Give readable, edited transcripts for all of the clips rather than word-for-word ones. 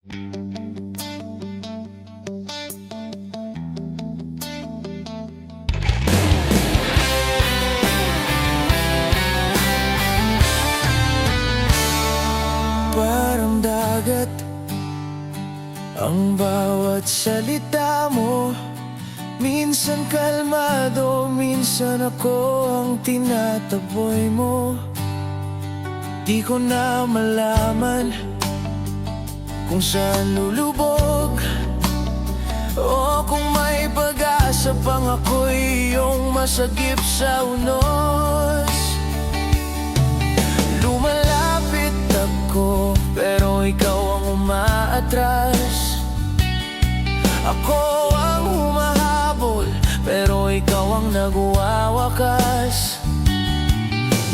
Parang dagat ang bawat salita mo. Minsan kalmado, minsan ako ang tinataboy mo. Di ko na malaman kung saan lulubog, o kung may pag-asa pang ako'y iyong masagip sa unos. Lumalapit ako, pero ikaw ang umaatras. Ako ang humahabol, pero ikaw ang nagwawakas.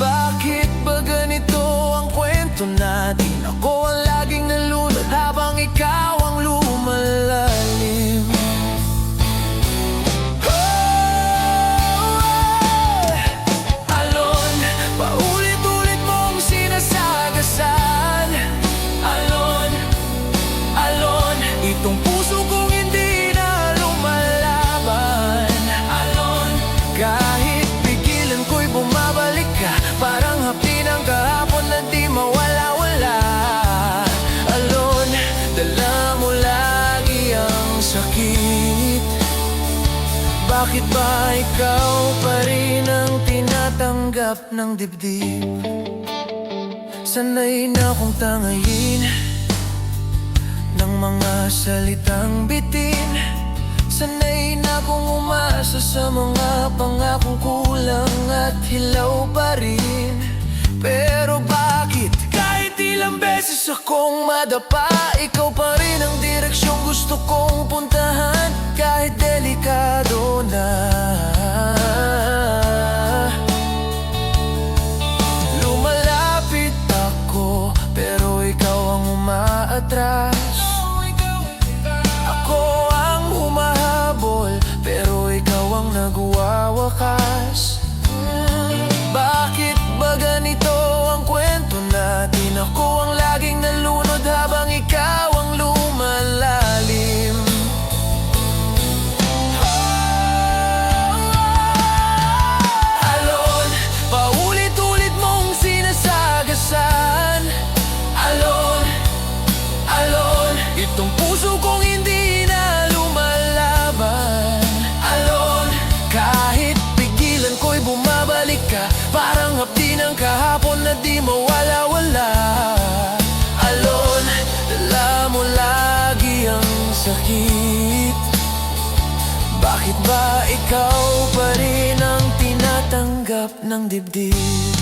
Bakit ba ganito ang kwento natin? Ako ang laging nalunod habang ikaw ang lumalalim. Alon, paulit-ulit mong sinasagasan. Alon, alon, itong puso kong hindi na lumalaban. Alon, kahit pigilan ko'y bumabalik ka, parang hapdi ng kahapon na di mawala-wala. Alon, dala mo lagi ang sakit. Bakit ba ikaw pa rin ang tinatanggap ng dibdib? Sanay na akong tangayin ng mga salitang bitin. Sanay na akong umasa sa mga pangakong kulang at hilaw pa rin. Pero bakit kahit ilang beses akong madapa, ikaw pa rin ang direksyong gusto kong puntahan, kahit delikado na. Lumalapit ako, pero ikaw ang umaatras. Ako ang humahabol, pero ikaw ang nagwawakas. Bakit ba ganito ang kwento natin? Ako ang laging nalunod habang ikaw ang lumalalim. Alon, paulit-ulit mong sinasagasan. Alon, alon, itong puso kong hindi na lumalaban. Alon, kahit pigilan ko'y bumabalik ka, parang hapdi ng kahapon na di mawala-wala. Alon, dala mo lagi ang sakit. Bakit ba ikaw pa rin ang tinatanggap ng dibdib?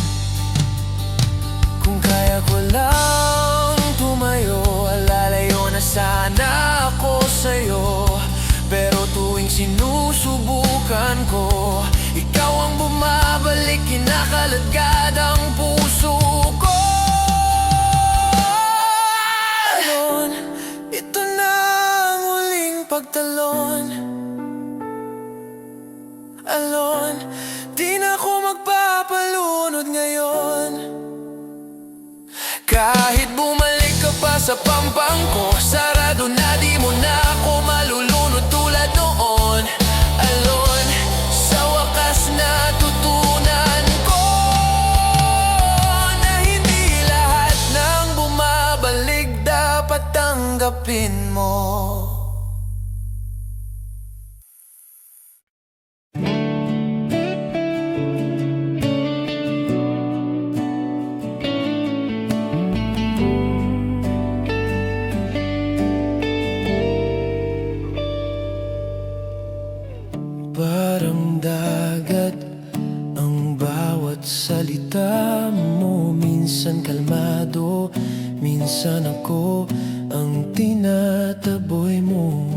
Kung kaya ko lang tumayo, alalayo na sana ako sa'yo. Pero tuwing sinusubukan ko, ikaw ang bumabalik, kinakaladkad ang puso ko. Alon, ito na ang huling pagtalon. Alon, di na ako magpapalunod ngayon. Kahit bumalik ka pa sa pampang ko, sarado na, di mo na ako malulunod tulad noon. Alon, sa wakas natutunan ko na hindi lahat ng bumabalik dapat tanggapin mo. Parang dagat ang bawat salita mo. Minsan kalmado, minsan ako ang tinataboy mo.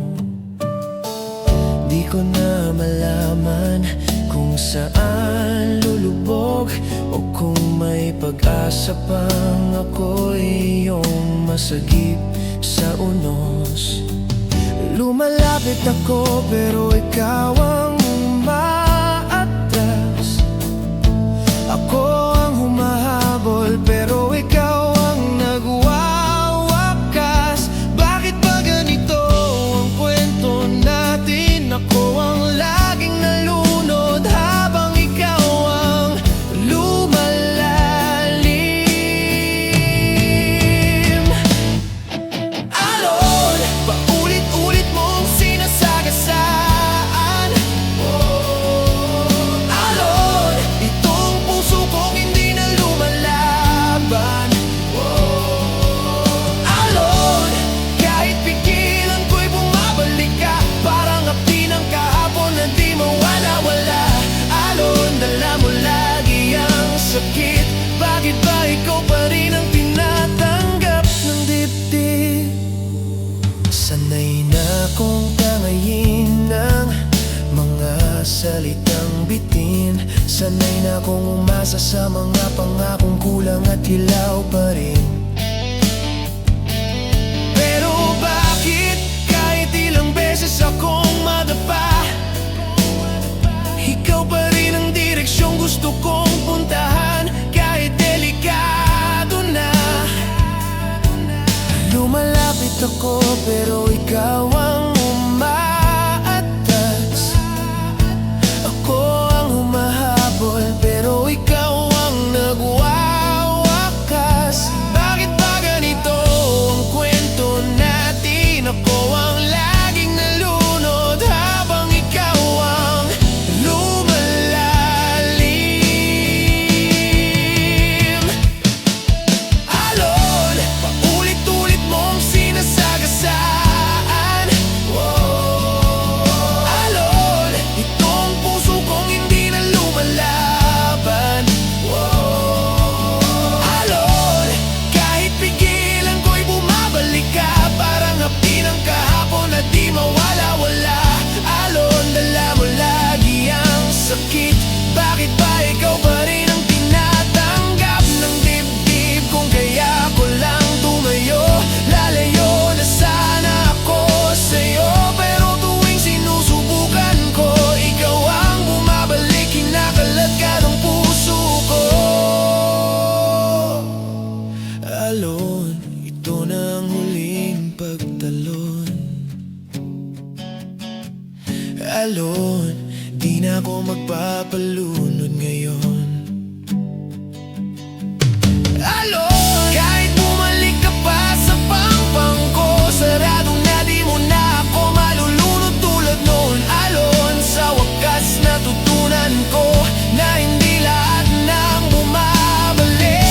Di ko na malaman kung saan lulubog, o kung may pag-asa pang ako'y iyong masagip sa unos. Lumalapit ako, pero ikaw ang umaatras. Ako ang humahabol, pero ikaw ang nagwawakas. Bakit Sanay na kong tangayin ng mga salitang bitin. Sanay na kong umasa sa mga pangakong kulang at hilaw pa rin. Pero bakit kahit ilang beses akong madapa, ikaw pa rin ang direksyong gusto kong puntahan. Kahit delikado na, lumalapit ako pero ikaw ang umaatas. Ako ang humahabol pero ikaw ang nagwawakas. Bakit ba ganito ang kwento natin? Ako ang laging nalunod habang ikaw ang lumalalim. Alon, paulit-ulit mong sinasagasaan. Alon, itong puso kong hindi na lumalaban. Alon, kahit pigilan ko'y bumabalik ka. Parang hapdi ng kahapon na di mawala-wala. Alon, dala mo lagi ang sakit. Bakit ba ikaw pa rin ang tinatanggap ng dibdib kung kaya ko lang tumayo? Lalayo na sana ako sa'yo, pero tuwing sinusubukan ko, ikaw ang bumabalik. Kinakalat ka ng puso ko. Alon, ito na ang huling pagtalon. Alon, di na ako magpapalunod ngayon. Alon, kahit bumalik ka pa sa pangpang ko, sarado na, di mo na ako malulunod tulad noon. Alon, sa wakas natutunan ko na hindi lahat ng bumabalik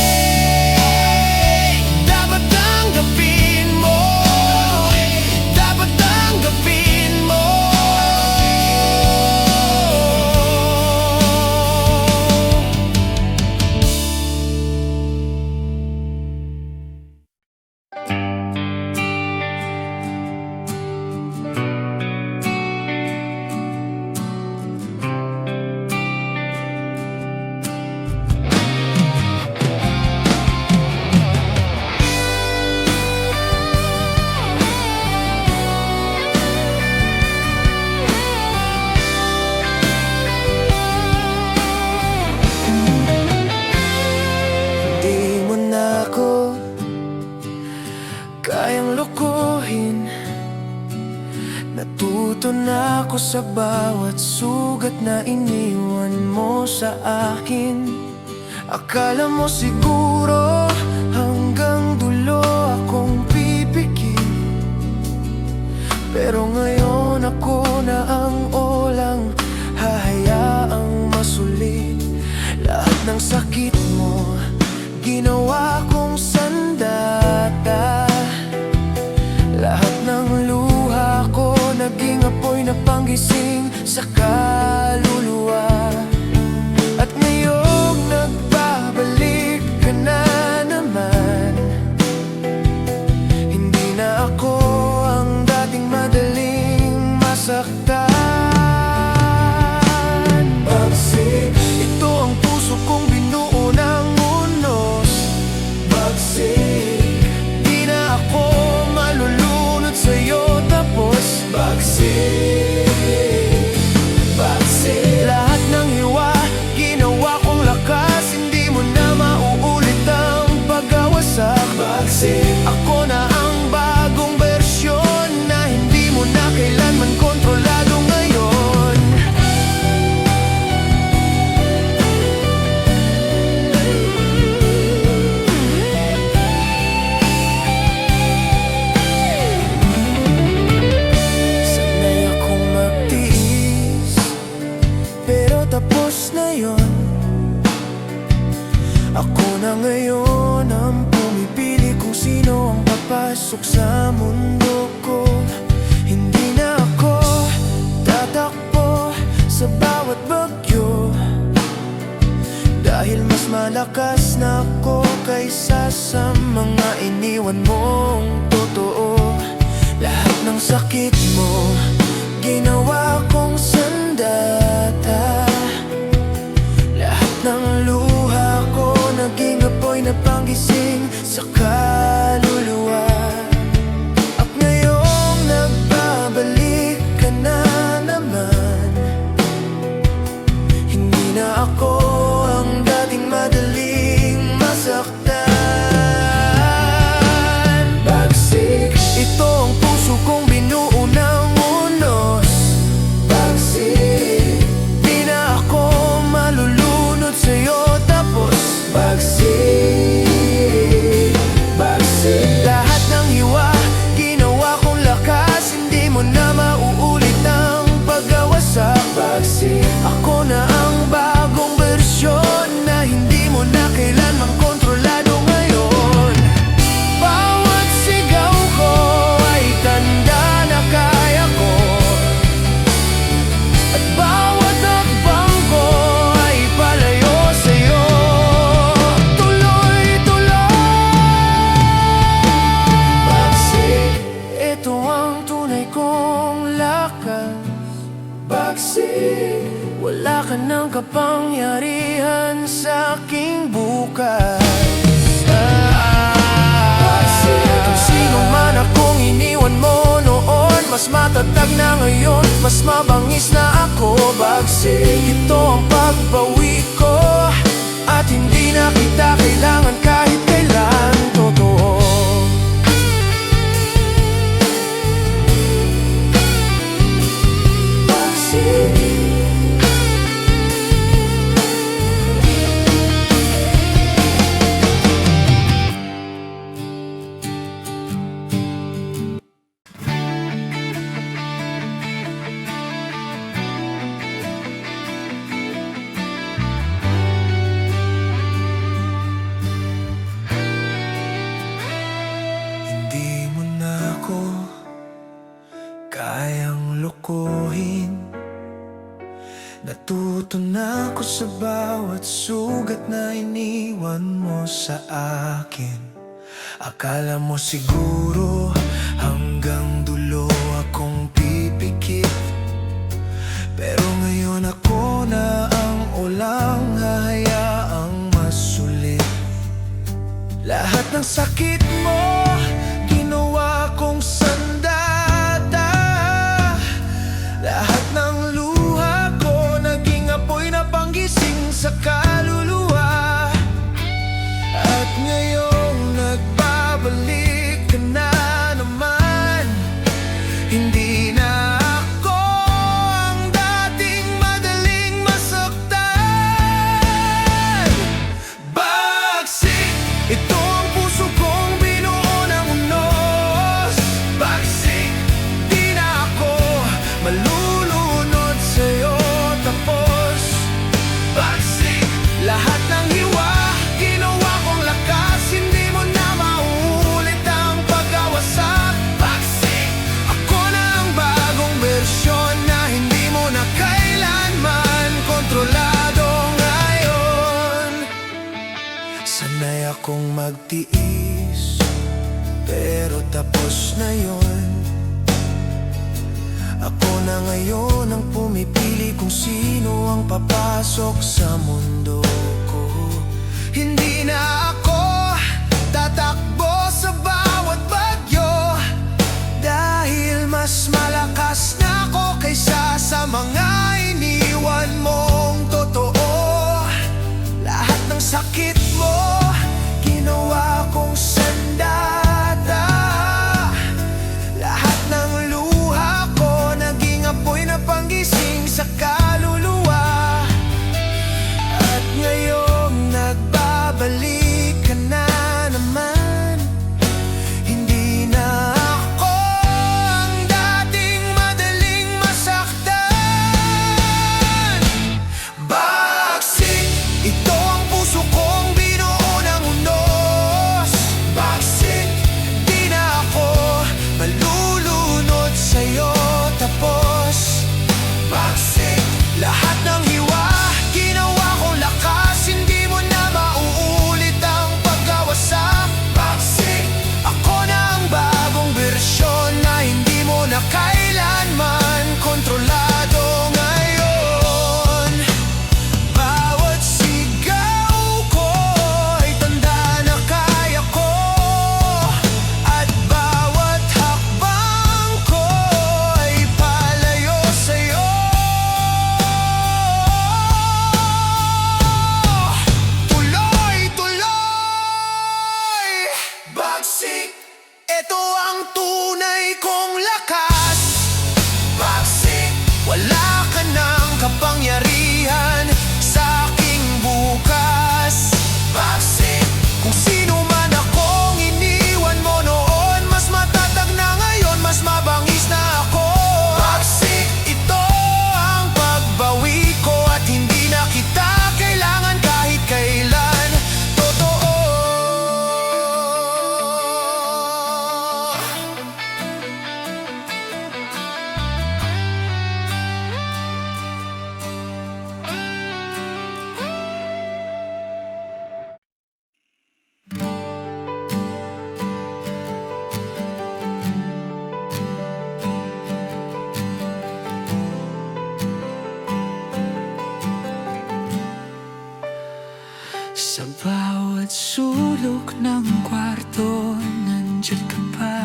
dapat tanggapin mo. Dapat tanggapin mo. Di mo na ako kayang lukuhin. Natuto na ako sa bawat sugat na iniwan mo sa akin. Akala mo siguro hanggang dulo akong pipigil, pero ngayon ako na ang olang hahayaang masulit. Lahat ng sakit mo ginawa kong sandata. Lahat ng luha ko naging apoy na panggising sa kaluluwa. At ngayong nagbabalik ka na naman, hindi na ako ang dating madaling masaktan. Bagsik, ito ang puso kong binuo ng unos. Bagsik, di na ako malulunod sa'yo tapos. Bagsik, bagsik, lahat ng hiwa ginawa kong lakas. Hindi mo na mauulit ang pagkawasak. Bagsik, ako na ang bagong bersyon na hindi mo na kailanman kontrolado ngayon. Sanay akong magtiis, pero tapos na yon. Ako na ngayon ang pumipili kung sino ang papasok sa mundo ko. Hindi na ako tatakbo sa bawat bagyo, dahil mas malakas na ako kaysa sa mga iniwan mong totoo. Lahat ng Wala ka ng kapangyarihan sa aking bukas. Kung sino man akong iniwan mo noon, mas matatag na ngayon, mas mabangis na ako. Bagsik, ito ang pagbawi ko, at hindi na kita kailangan kahit kailan. Totoo. Hindi mo na ako kayang lokohin. Natuto na ako sa bawat sugat na iniwan mo sa akin. Akala mo siguro hanggang dulo akong pipikit, pero ngayon ako na ang ulang hahayaang masulit. Lahat ng sakit mo ginawa kong sandata. Lahat ng luha ko naging apoy na panggising sa kaluluwa. At ngayong nagbabalik ka na naman, hindi na ako ang dating madaling masaktan. Bagsik, ito ang puso kong binuo ng unos. Bagsik, di na ako malulunod sa'yo tapos. Bagsik, lahat ng hiwa ginawa kong lakas, hindi mo na mauulit ang pagkawasak. Bagsik, ako na ang bagong bersyon na hindi mo na kailanman kontrolado ngayon. Sanay akong magtiis, pero tapos na yon. Ako na ngayon ang pumipili kung sino ang papasok sa mundo ko. Hindi na ako tatakbo sa bawat bagyo, dahil mas malakas na ako kaysa sa mga iniwan mong totoo. Lahat ng sakit mo ginawa kong sandata. Lahat ng luha ko naging apoy na panggising sa kaluluwa. At ngayong nagbabalik ka na naman, sulok ng kwarto, nandiyan ka pa.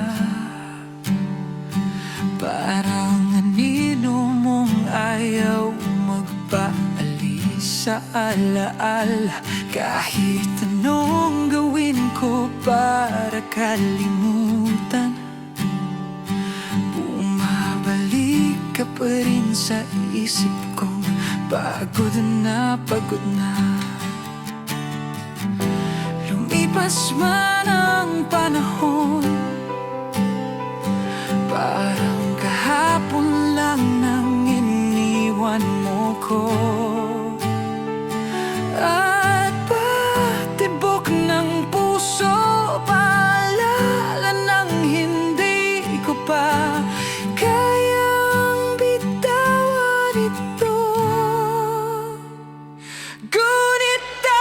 Parang anino mong ayaw magpaalis sa alaala. Kahit anong gawin ko para kalimutan, bumabalik ka pa rin sa isip ko. Pagod na pagod na. Lumipas man ang panahon, parang kahapon lang nang iniwan mo ko. At patibok ng puso, paalala ng hindi ko pa kayang bitawan ito. Gunita,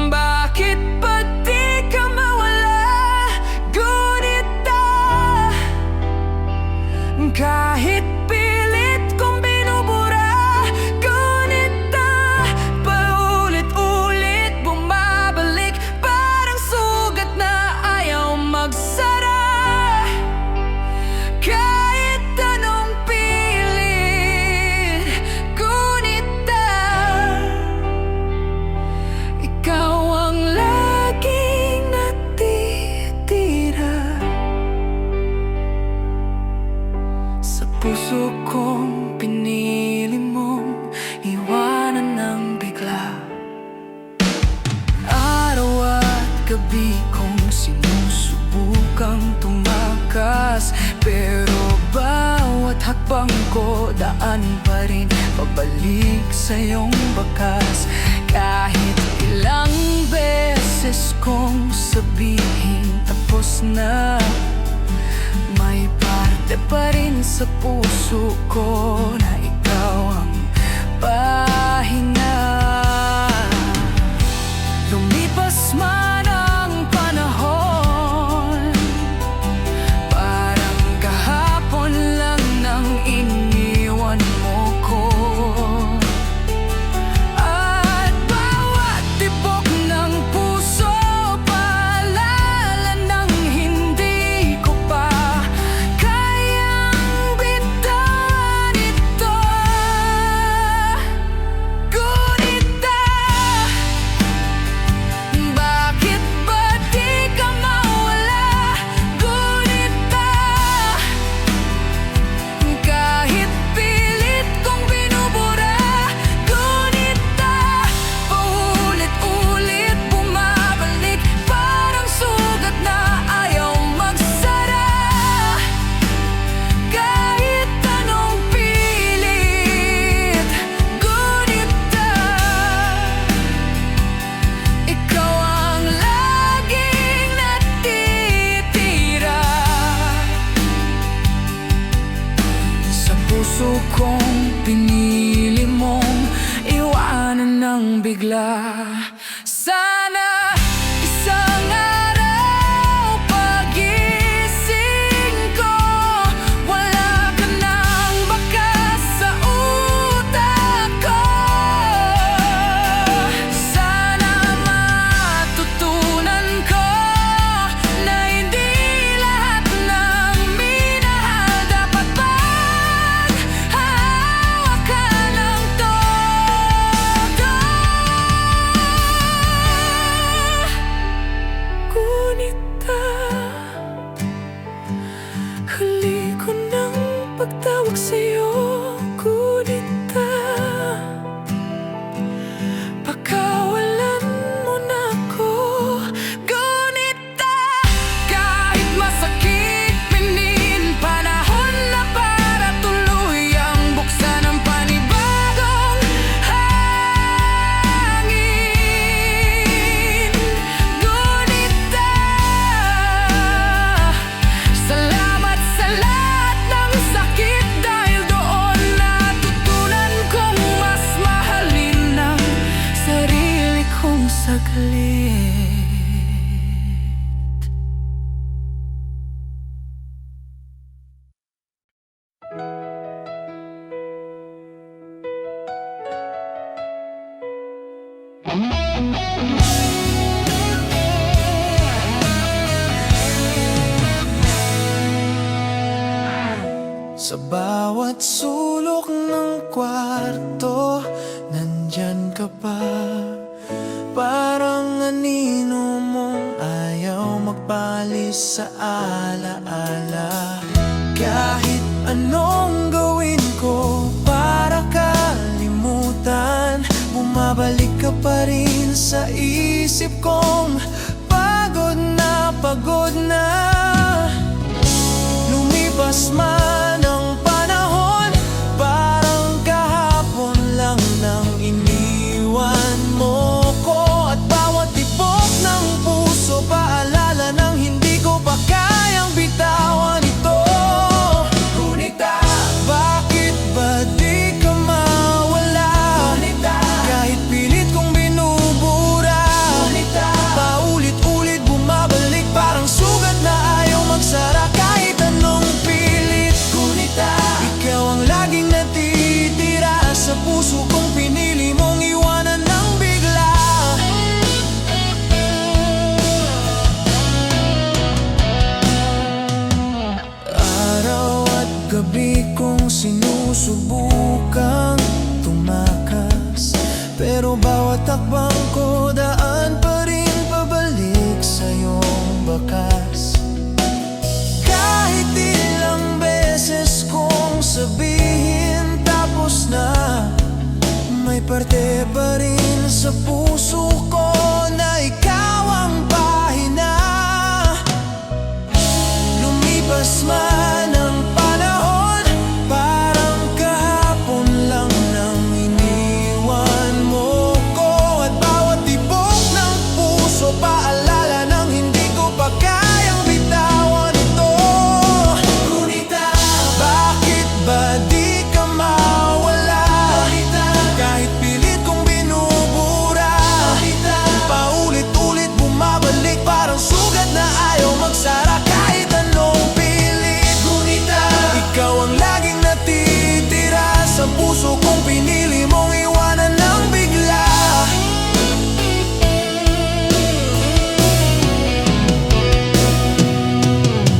bakit ba di ka mawala? Gunita, kahit pilit kong binubura. Gunita, paulit-ulit bumabalik, parang sugat na ayaw magsara. Kahit anong pilit, gunita, ikaw ang laging natitira sa puso kong pinili mong iwanan ng bigla. Araw at gabi kong sinusubukang tumakas, pero bawat hakbang ko daan pa rin pabalik sa iyong bakas. Kahit ilang beses kong sabihin tapos na, may parte pa rin sa puso ko na ikaw ang pahinga. Lumipas man ang panahon, parang kahapon lang nang iniwan mo ko. At bawat tibok ng puso, paalala ng hindi ko pa kayang bitawan ito. Gunita, bakit ba di ka mawala? Gunita, kahit pilit kong binubura. Gunita, paulit-ulit bumabalik, parang sugat na ayaw magsara. Kahit anong pilit, gunita, ikaw ang laging natitira sa puso kong pinili mong iwanan ng bigla. Sana isang araw pagising ko, wala ka nang bakas sa utak ko. Sana matutunan ko na hindi lahat ng minahal dapat paghahawakan ng todo. Sa bawat sulok ng kwarto, nandyan ka pa. Parang anino mong ayaw magpalis sa alaala. Kahit anong gawin ko para kalimutan, bumabalik ka pa rin sa isip kong pagod na pagod na. Lumipas man ang panahon, parang kahapon lang nang iniwan mo ko. At bawat tibok ng puso, paalala ng hindi ko pa kayang bitawan ito. Ngunit bakit ba di ka mawala? Kahit pilit kong binubura, paulit-ulit bumabalik, parang sugat na ayaw magsara. Kahit anong pilit, ikaw ang laging natitira sa puso kong pinili mong iwanan ng bigla. Araw at gabi kong sinusubukang tumakas, pero bawat takbang ko daan pa rin pabalik sa iyong bakas. Kahit ilang beses kong sabihin tapos na, may parte pa rin sa puso ko na ikaw ang pahina. Lumipas man ang panahon, parang kahapon lang nang iniwan mo ko. At bawat tibok ng puso, paalala ng hindi ko pa kayang bitawan ito. Ngunit bakit ba di ka mawala? Kahit pilit kong binubura, paulit-ulit bumabalik, parang sugat na ayaw magsara. Kahit anong pilit, ikaw ang laging natitira sa puso kong pinili mong iwanan ng bigla.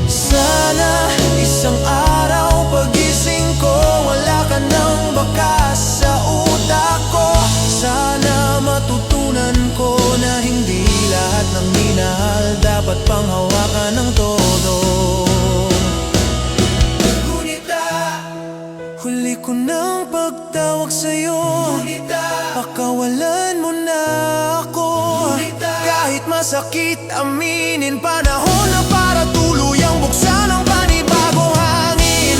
Sana isang araw pagising ko, wala ka nang bakas sa utak ko. Sana matutunan ko na hindi lahat ng minahal dapat panghawakan ng todo. Huli ko ng pagtawag sa'yo, pakawalan mo na ako. Kahit masakit aminin, panahon na para tuluyang buksan ang panibagong hangin.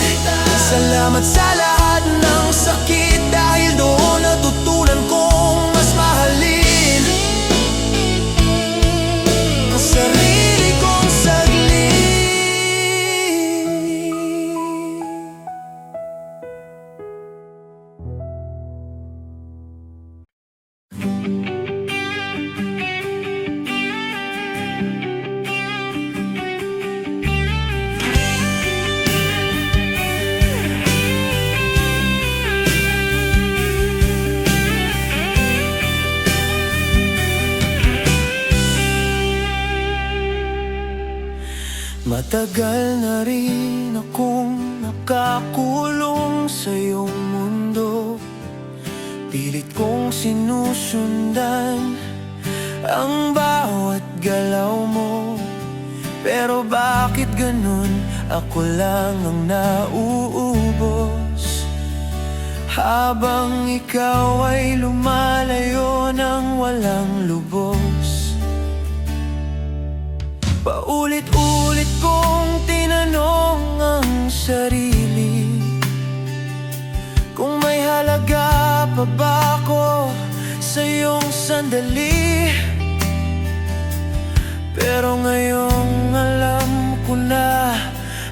Salamat sa lahat ng sakit, dahil doon natutunan kong mas mahalin ang sarili kong saglit. Matagal na rin akong nakakulong sa iyong mundo. Pilit kong sinusundan ang bawat galaw mo. Pero bakit ganun? Ako lang ang nauubos, habang ikaw ay lumalayo ng walang lubos. Paulit-ulit kong tinanong ang sarili kung may halaga pa ba ako sa iyong sandali. Pero ngayong alam ko na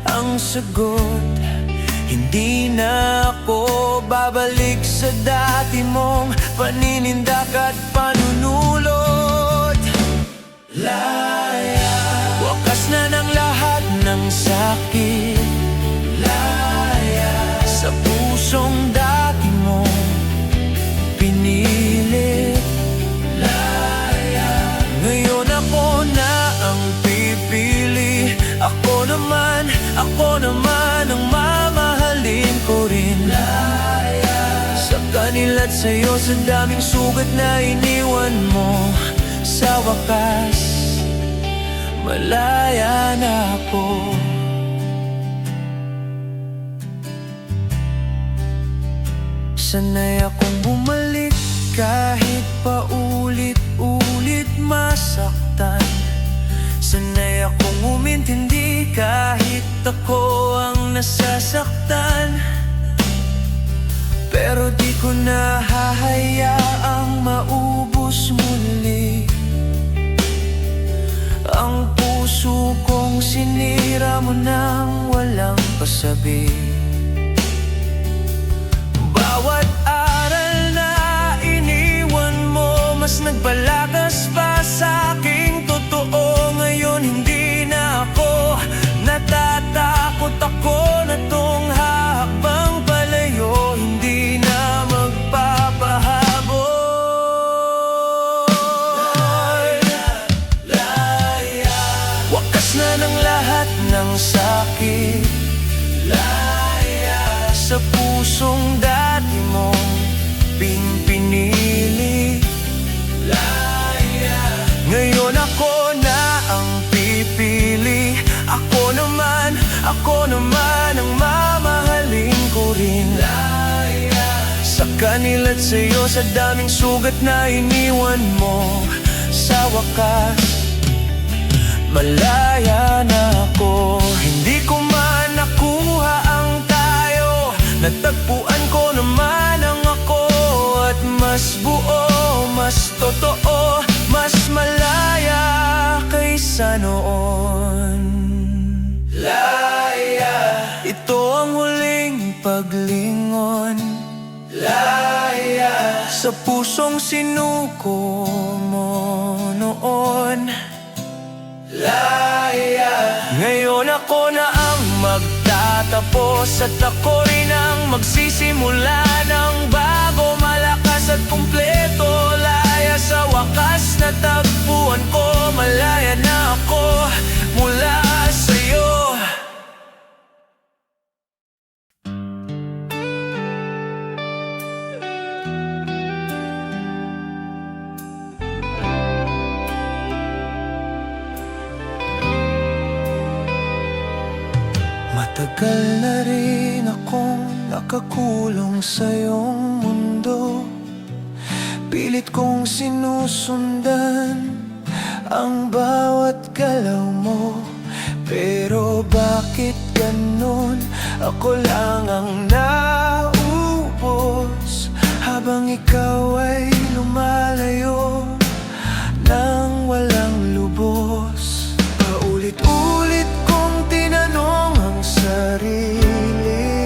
ang sagot, hindi na ako babalik sa dati mong paninindak at panunulot. Laya, wakas na ng lahat ng sakit. Laya, sa pusong dati mong pinilit. Laya, ngayon ako na ang pipili. Ako naman ang mamahalin. kanila't sa'yo sa daming sugat na iniwan mo. Sa wakas, malaya na ako. Sanay akong bumalik kahit paulit-ulit masaktan. Sanay akong umintindi kahit ako ang nasasaktan. Pero di ko na hahayaang maubos muli ang puso kong sinira mo nang walang pasabi. Bawat aral na iniwan mo, mas nagbalakas pa sa aking totoo. Ngayon hindi na ako natatakot, ako na tong habang palayo, hindi na magpapahabol. Wakas na ng lahat ng sakit sa pusong dati mong pinili. Ngayon ako na ang pipili. Ako naman ang mamahalin ko rin. Sa kanila't sa'yo sa daming sugat na iniwan mo. Sa wakas, malaya na ako. Hindi ko man nakuha ang tayo, natagpuan ko naman ang ako. At mas buo, mas totoo, mas malaya kaysa noon. Laya, ito ang huling paglingon. Laya, sa pusong sinuko mo noon. Laya, ngayon ako na ang magtatapos at ako rin ang magsisimula ng bago, malakas at kumpleto. Laya, sa wakas natagpuan ko, malaya na ako mula sa'yo. Matagal na rin akong nakakulong sa iyong mundo. Pilit kong sinusundan ang bawat galaw mo. Pero bakit ganun? Ako lang ang naubos habang ikaw ay lumalayo nang walang lubos. Paulit-ulit kong tinanong ang sarili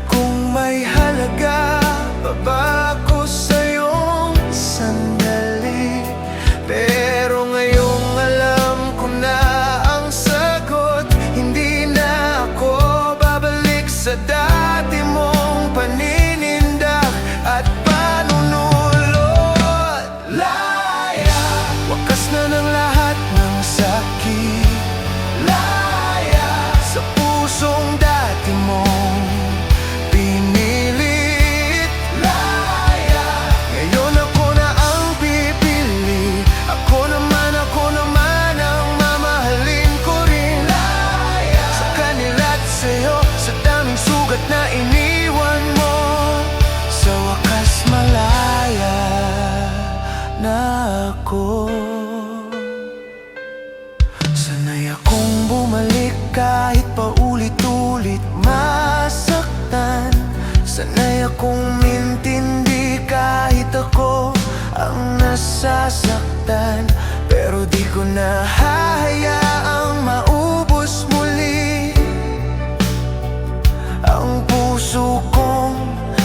kung may halaga pa ba ako sa iyong sandali. Pero ngayong alam ko na ang sagot, hindi na ako babalik sa dati mong paninindak at panunulot. Laya, wakas na ng lahat ng sakit. Laya, sa pusong dati mong pinilit. Laya, ngayon ako na ang pipili. Ako naman ang mamahalin ko rin. Laya, sa kanila't sa'yo sa daming sugat na iniwan mo. Sa wakas malaya na ako. Sanay akong bumalik kahit paulit-ulit masaktan. Sanay akong mintindi kahit ako ang nasasaktan. Pero di ko na hahayaang maubos muli ang puso kong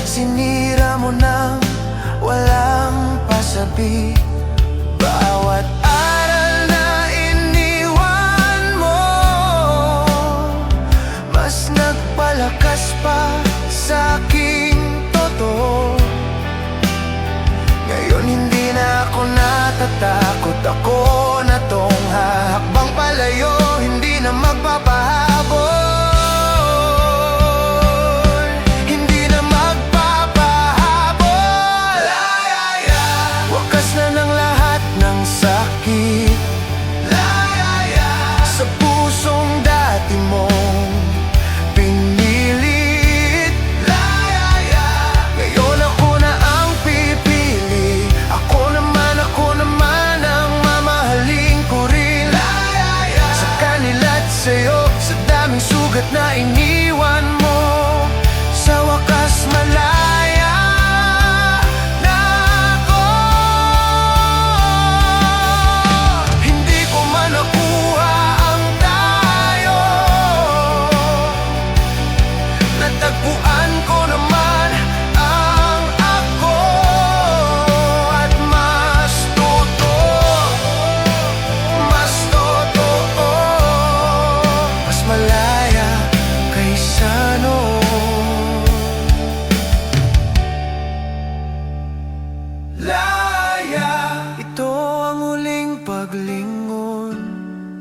sinira mo nang walang pasabi. Bawat aral na iniwan mo, mas nagpalakas pa sa aking totoo. Ngayon hindi na ako sugat na iniwan mo. Sa wakas malaya na ako. Hindi ko man nakuha ang tayo, natagpuan ko naman ang ako. At mas totoo, mas malaya kaysa noon. Laya, ito ang huling paglingon.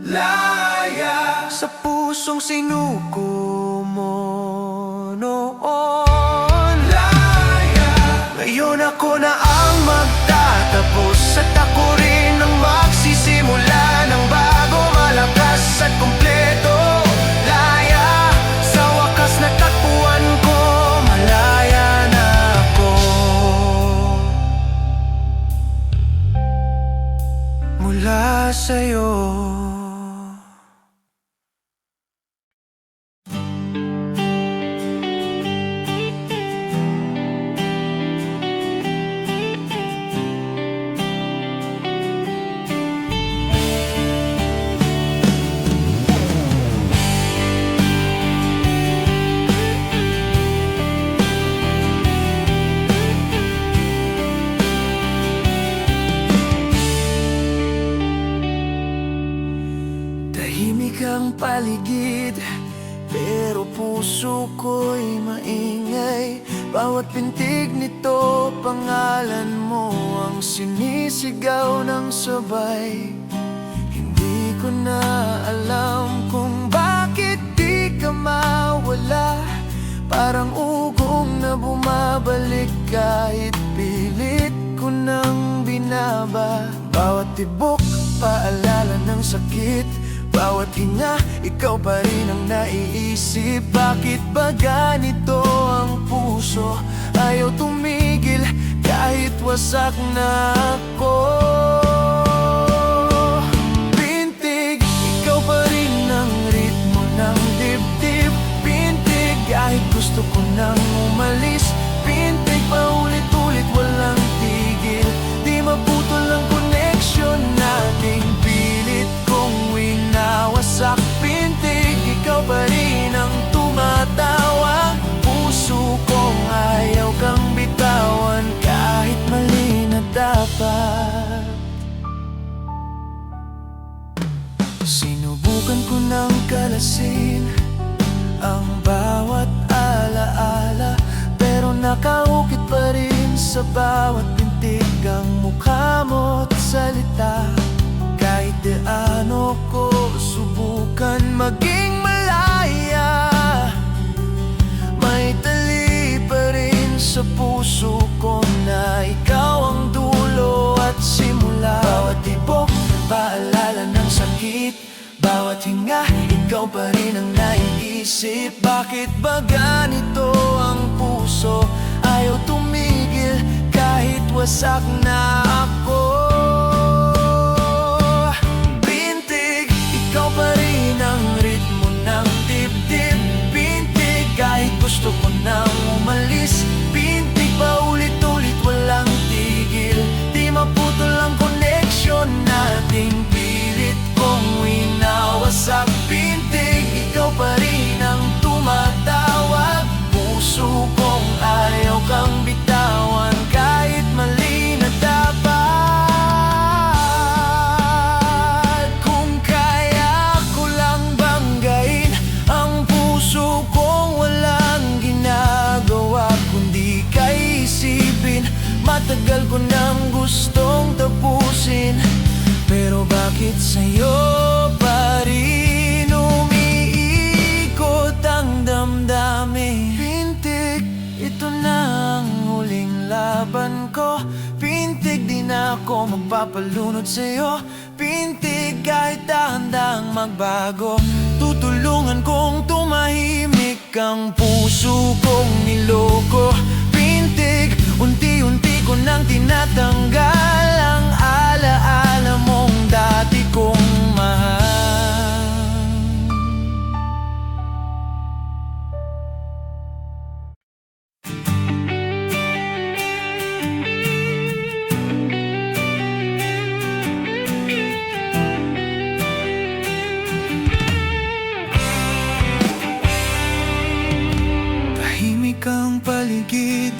Laya, sa pusong sinuko mo noon. Laya, ngayon ako na ang magtatapos at ako rin ang magsisimula ng bago, malakas at kumpleto. Laya, sa wakas natagpuan ko, malaya na ako. Mula sa'yo. Tahimik ang paligid, pero puso ko'y maingay. Bawat pintig nito, pangalan mo ang sinisigaw ng sabay. Hindi ko na alam kung bakit di ka mawala. Parang ugong na bumabalik kahit pilit ko nang binaba. Bawat tibok, paalala ng sakit. Bawat hinga, ikaw pa rin ang naiisip. Bakit ba ganito ang puso? Ayaw tumigil kahit wasak na ako. Pintig, ikaw pa rin ang ritmo ng dibdib. Pintig, kahit gusto ko nang umalis. Pintig, paulit-ulit walang tigil. Di maputol ang connection nating pilit kong winawasak. Pintig, ikaw pa rin ang tumatawag. Puso kong ayaw kang bitawan kahit mali na dapat. Sinubukan ko ng kalasin ang bawat alaala, pero nakaukit pa rin sa bawat pintig ang mukha mo't salita. Kahit gaano ko subukan maging malaya, may tali pa rin sa puso ko na ikaw ang dulo at simula. Bawat tibok, paalala ng sakit. Bawat hinga, ikaw pa rin ang naiisip. Bakit ba ganito ang puso? Ayaw tumigil kahit wasak na ako. Pintig, ikaw pa rin ang ritmo ng dibdib. Pintig, kahit gusto ko nang umalis. Pintig, paulit-ulit walang tigil. Di maputol ang connection nating pilit kong winawasak. Pintig, ikaw pa rin ang tumatawag. Puso kong ayaw kang bitawan kahit mali na dapat. Kung kaya ko lang banggain ang puso kong walang ginagawa kundi kaisipin. Matagal ko nang gustong tapusin, pero bakit sa'yo pa rin umiikot ang damdamin? Pintig, ito na ang huling laban ko. Pintig, di na ako magpapalunod sa'yo. Pintig, kahit dahan-dahang magbago, tutulungan kong tumahimik ang puso kong niloko. Pintig, unti-unti ko nang tinatanggal ang alaala mo. dati kong mahal. paligid,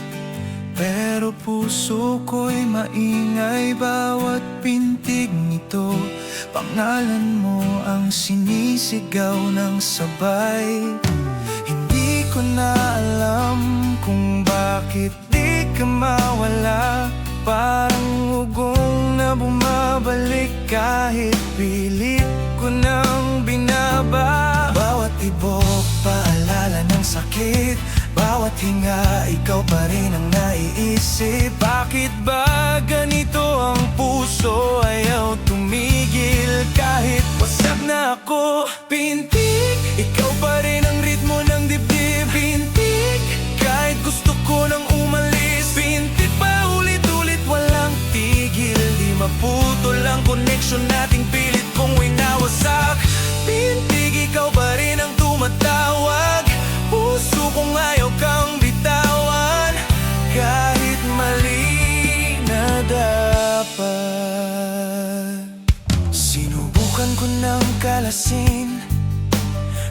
pero puso ko'y maingay. Bawat pintig nito, pangalan mo ang sinisigaw ng sabay. Hindi ko na alam kung bakit di ka mawala. Parang ugong na bumabalik kahit pilit ko nang binaba. Bawat tibok, paalala ng sakit. Bawat hinga, ikaw pa rin ang naiisip. Bakit ba ganito ang puso? Ayaw tumigil kahit wasak na ako. Pintig, ikaw pa rin ang ritmo ng dibdib. Pintig, kahit gusto ko nang umalis. Pintig pa ulit-ulit, walang tigil. Di maputol ang connection nating pilit kong winawasak. Pintig, ikaw pa rin ang tumatawag. Puso kong ayaw kang bitawan, kahit mali na dapat. Sinubukan ko ng kalasin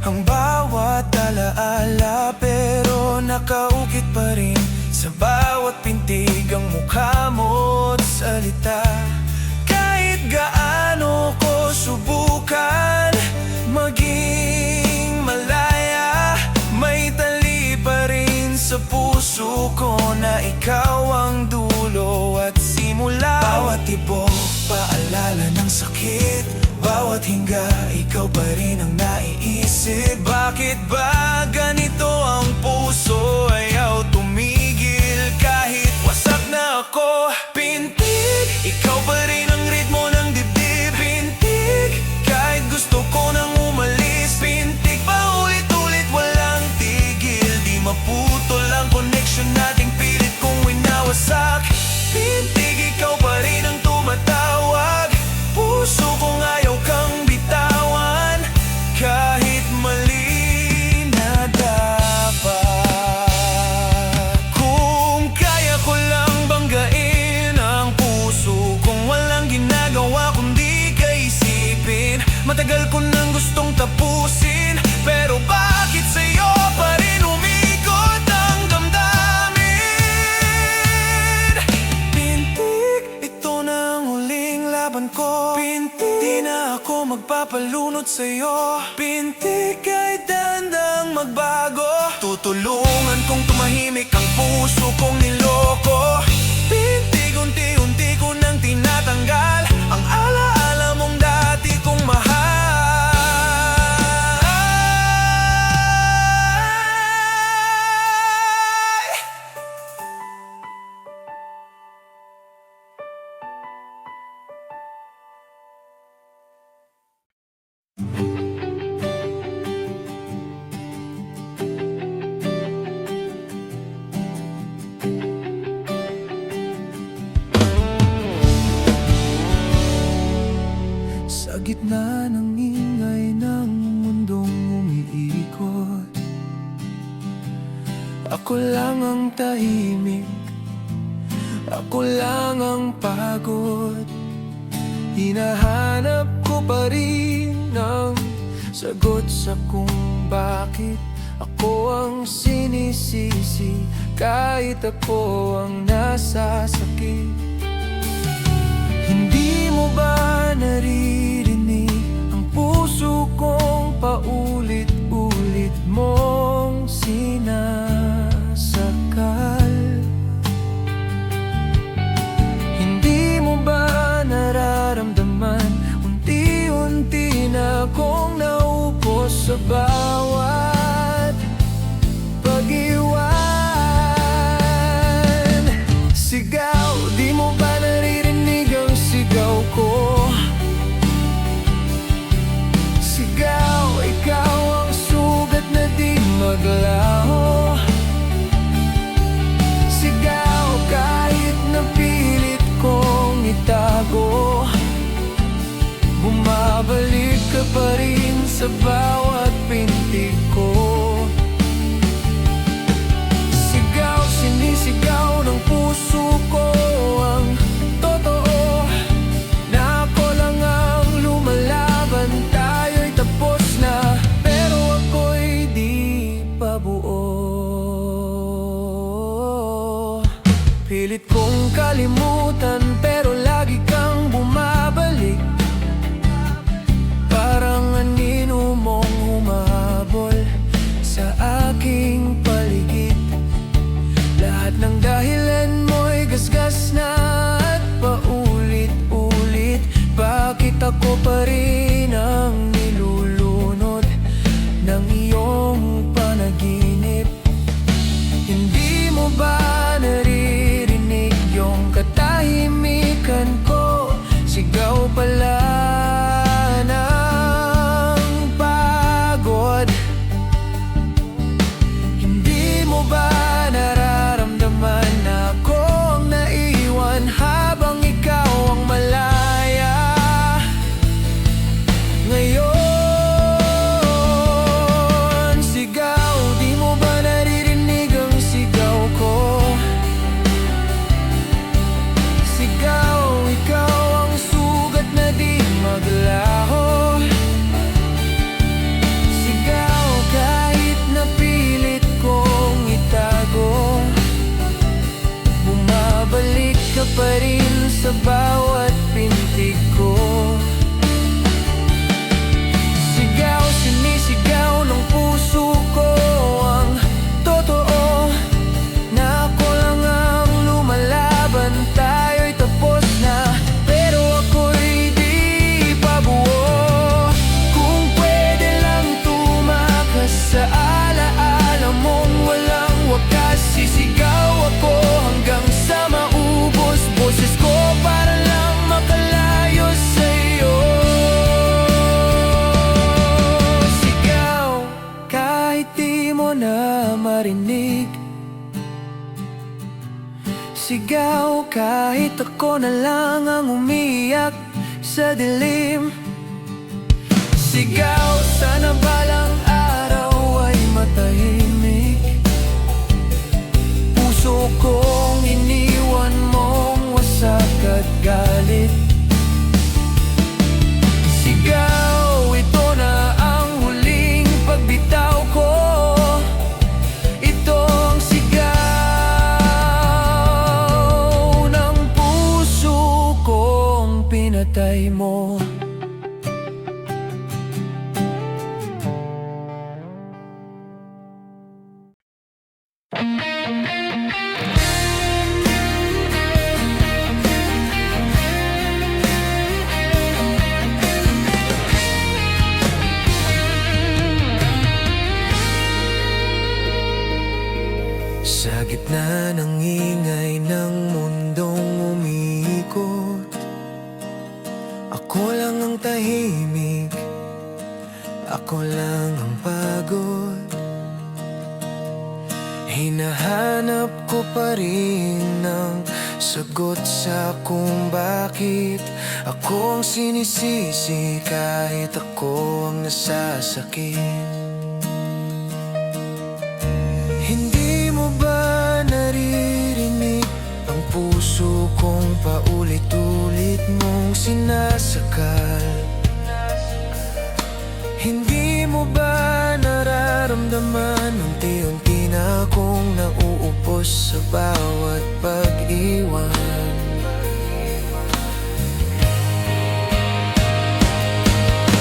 ang bawat alaala, pero nakaukit pa rin sa bawat pintig ang mukha mo't salita. Kahit gaano ko subukan maging malaya, may tali pa rin sa puso ko na ikaw ang dulo at simula. Bawat tibok, paalala ng sakit. Bawat hinga, ikaw pa rin ang naiisip. Bakit ba ganito ang puso? Ayaw tumigil kahit wasak na ako. Pintig, ikaw pa rin ang ritmo ng dibdib. Pintig, kahit gusto ko nang umalis. Pintig pa ulit-ulit, walang tigil. Di maputol ang connection nating pilit kong winawasak. Pintig, ikaw pa rin ang tumatawag. Puso kong ayaw kang bitawan, kahit mali na dapat. Kung kaya ko lang banggain ang puso kung walang ginagawa kundi kaisipin. Matagal ko nang gustong tapusin, pero bakit sa'yo pa rin umikot ang damdamin? Pintig, ito na ang huling laban ko. Pintig, di na ako magpapalunod sa'yo. Pintig, kahit handang magbago, tutulungan kong tumahimik ang puso kong niloko. Pintig, unti-unti ko nang tinatanggal ang alaala mong dati kong mahal. Sa gitna ng ingay ng mundong umiikot, ako lang ang tahimik, ako lang ang pagod. Hinahanap ko pa rin ang sagot sa kung bakit ako ang sinisisi, kahit ako ang nasasakit. Hindi mo ba naririnig ang puso kong paulit-ulit mong sinasakal? Hindi mo ba nararamdaman unti-unti na akong naupos sa bawat pag-iwan? Sigaw, di mo ba naririnig ang sigaw ko? Sigaw, ikaw ang sugat na di maglaho. Sigaw, kahit napilit kong itago, bumabalik ka pa rin sa bawat pintig ko. Sigaw, sinisigaw ng puso ko ang totoo, na ako lang ang lumalaban. Tayo'y tapos na, pero ako'y di pa buo. Pilit kong kalimutan pero lagi kang bumabalik. Parang anino mong humahabol sa aking paligid. Lahat ng dahilan mo'y gasgas na at paulit-ulit. Bakit ako pa rin ang nilulunod ng iyong panaginip? Hindi mo ba naririnig yung katahimikan ko? Sigaw pala ng pagod. Hindi mo ba nararamdaman na ako ang naiwan habang ikaw ang malaya? Ngayon, sigaw, di mo ba naririnig ang sigaw ko? Sigaw, ikaw ang sugat na di maglaho. Sigaw, kahit napilit kong itago, bumabalik ka pa rin sa bawat pintig ko. Sigaw, sinisigaw ng puso ko ang totoo, na ako lang ang lumalaban. Tayo'y tapos na, pero ako'y di pa buo. Kung pwede lang tumakas sa alaala mong walang wakas, sisigaw ako hanggang sa maubos boses ko para lang makalayo sa'yo. Sigaw, kahit di mo na marinig. Sigaw, kahit ako na lang ang umiyak sa dilim. Sigaw, sana balang araw ay matahimik. Puso kong iniwan mong wasak at galit. Sigaw, ito na ang huling pagbitaw ko. Ito ang sigaw ng puso kong pinatay mo. Sa gitna ng ingay ng mundong umiikot, ako lang ang tahimik, ako lang ang pagod. Hinahanap ko pa rin ng sagot sa kung bakit ako ang sinisisi kahit ako ang nasasakit. Hindi mo ba naririnig ang puso kong paulit-ulit mong sinasakal? Hindi mo ba nararamdaman unti-unti na akong nauupos sa bawat pag-iwan?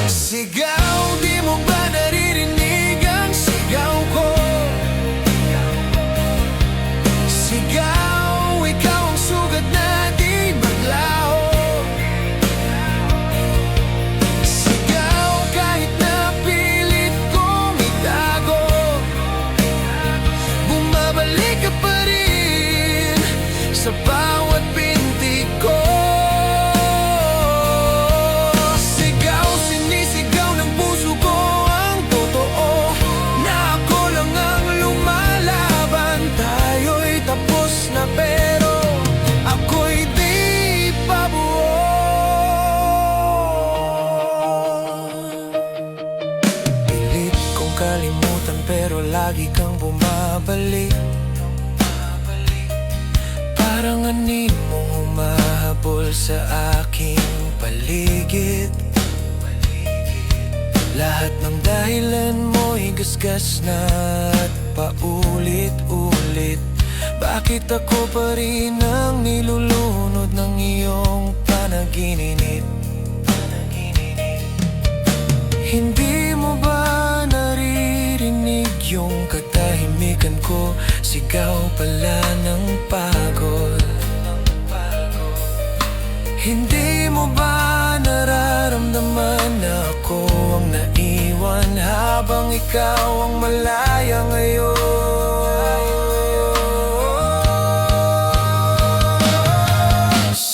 Sigaw, di mo ba naririnig ang sigaw ko? Sigaw, ikaw ang sugat na di maglaho. Sigaw, kahit napilit kong itago, bumabalik ka pa rin sa bawat pintig ko. Sigaw, sinisigaw ng puso ko ang totoo, na ako lang ang lumalaban. Tayo'y tapos na pero ako'y di pa buo. Pilit kong kalimutan pero lagi kang bumabalik. Parang anino humahabol sa aking paligid. Lahat ng dahilan mo'y gasgas na at paulit-ulit. Bakit ako pa rin ang nilulunod ng iyong panaginip? Hindi mo ba naririnig yung katahimikan ko? Sigaw pala ng pagod. Hindi mo ba nararamdaman na ako ang naiwan habang ikaw ang malaya ngayon?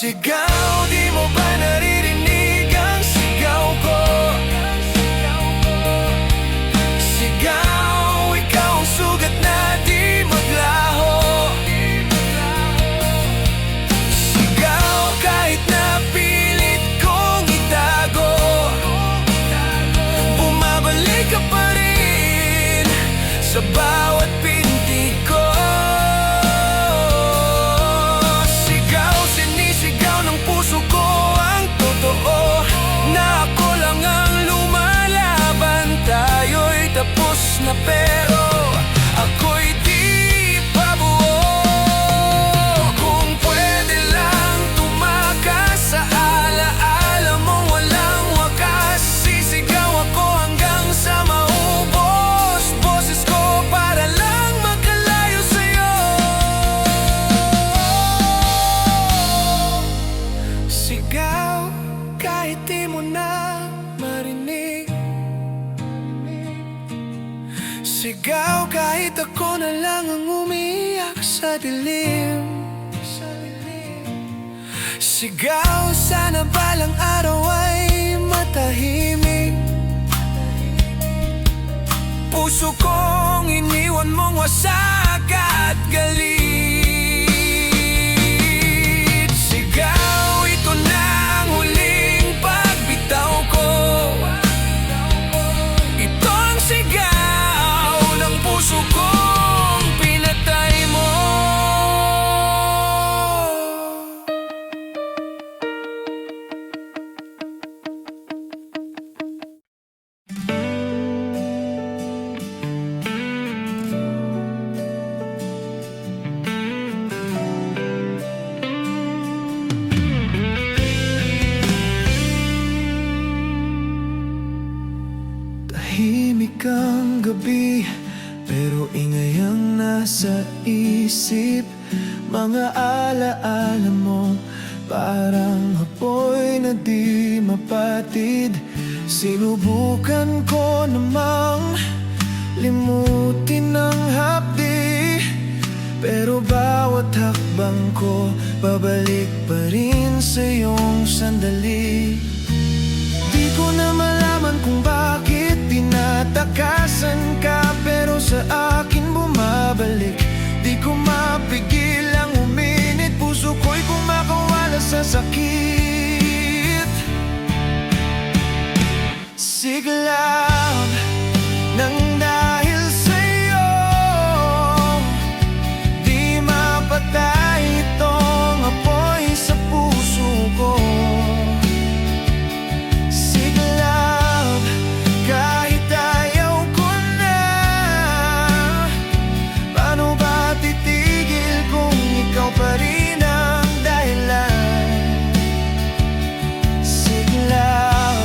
Sigaw, di mo ba naririnig ang sigaw ko? Sigaw, ikaw ang sugat na di maglaho. Sigaw, kahit na pilit kong itago, bumabalik ka pa rin sa bawat pintig ko. Sigaw, sinisigaw ng puso ko ang totoo, na ako lang ang lumalaban. Tayo'y tapos na pero ako'y di pa buo. Kung pwede lang tumakas sa alaala mong walang wakas, sisigaw ako hanggang sa maubos boses ko para lang magkalayo sa'yo. Sigaw kahit di mo na marinig. Sigaw kahit ako na lang ang umiyak sa dilim. Sigaw sana balang araw ay matahimik. Puso kong iniwan mong wasak at galit. Sigaw, ito na ang huling pagbitaw ko. Ito ang sigaw ng puso kong pinatay mo. Tahimik ang gabi, pero ingay ang nasa isip. Mga alaala mo parang apoy na di mapatid. Sinubukan ko namang limutin ang hapdi, pero bawat hakbang ko babalik pa rin sa iyong sandali. Di ko na malaman kung bakit tinatakasan ka, pero sa akin bumabalik. Di ko mapigil ang uminit, puso ko'y kumakawala sa sakit. Siglab nang dahil sa'yo, di mapatay itong apoy sa puso ko. Siglab kahit ayaw ko na, paano ba titigil kung ikaw pa rin ang dahilan? Siglab,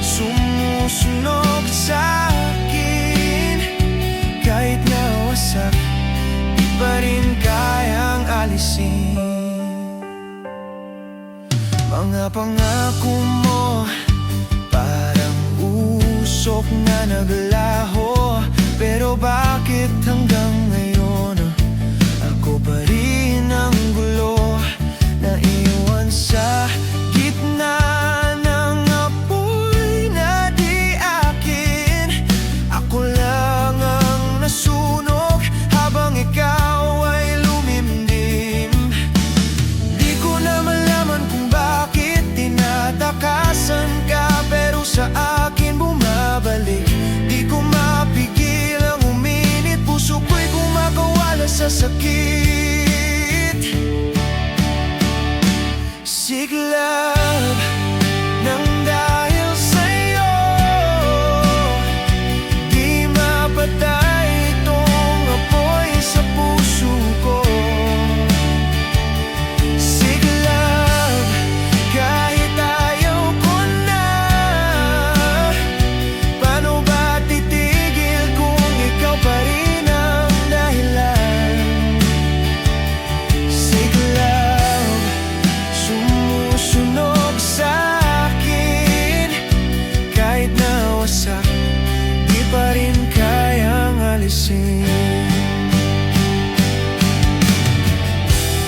sumusunod sa akin, kahit na wasak, di pa rin kayang alisin. Mga pangako mo parang usok na naglaho, pero bakit hanggang ngayon ako pa rin ang gulo, naiwan sa gitna ng apoy na di akin. Ako lang ang nasunog habang ikaw ay lumimdim. Di ko na malaman kung bakit tinatakasan ka, pero sa akin bumabalik. Di ko mapigil ang uminit, puso ko'y kumakawala sa sakit. Siglab nang dahil sa'yo, di mapatay itong apoy sa puso ko. lasing.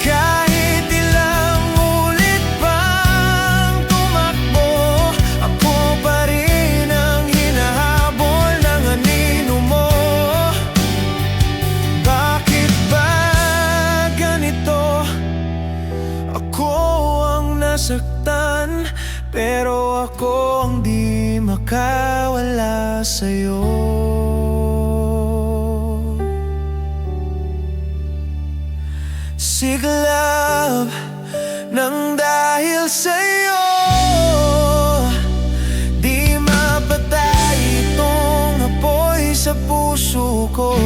Kahit ilang ulit pang tumakbo, ako pa rin ang hinahabol ng anino mo. Bakit ba ganito? Ako ang nasaktan, pero ako ang di makawala sa'yo. Sick love, nang dahil sa'yo di mapatay itong apoy sa puso ko.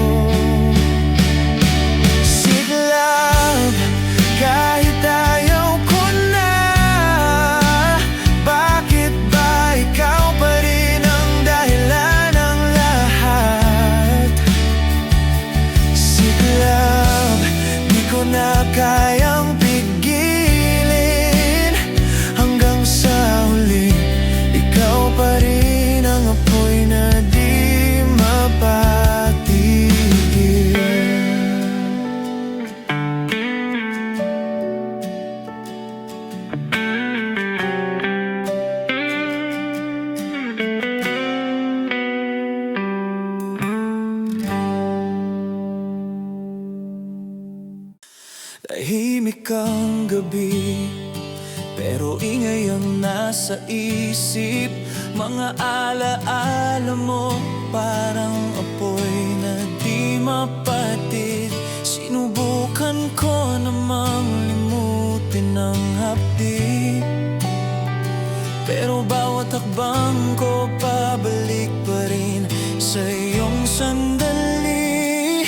Sick love, kahit ayaw ko na, bakit ba ikaw pa rin ang dahilan ng lahat? Sick love, di ko na kayang pigilin, hanggang sa huli ikaw pa rin ang apoy na di mapatigil. Tahimik ang gabi, pero ingay ang nasa isip. Mga alaala mo parang apoy na di mapatid. Sinubukan ko namang limutin ang hapdi, pero bawat hakbang ko pabalik pa rin sa iyong sandali.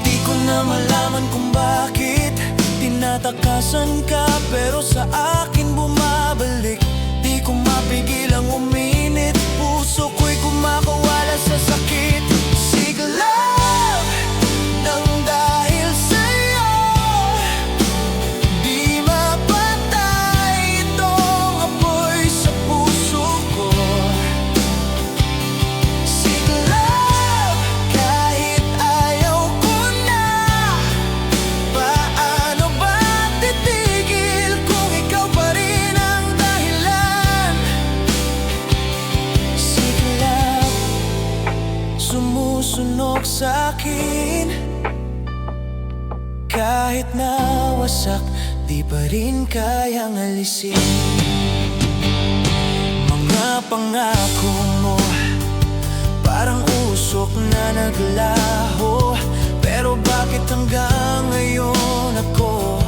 Di ko na malaman kung bakit tinatakasan ka, pero sa akin bumabalik. Di ko mapigil ang uminit, puso ko'y kumakawala sa sakit. Sick love, nang dahil sa'yo di mapatay itong apoy sa puso ko. Sick love, kahit ayaw ko na, paano ba titigil kung ikaw pa rin ang dahilan? Sick love, sumusunok sa'kin. Kahit nawasak, di pa rin kayang alisin. Mga pangako mo parang usok na naglaho, pero bakit hanggang ngayon ako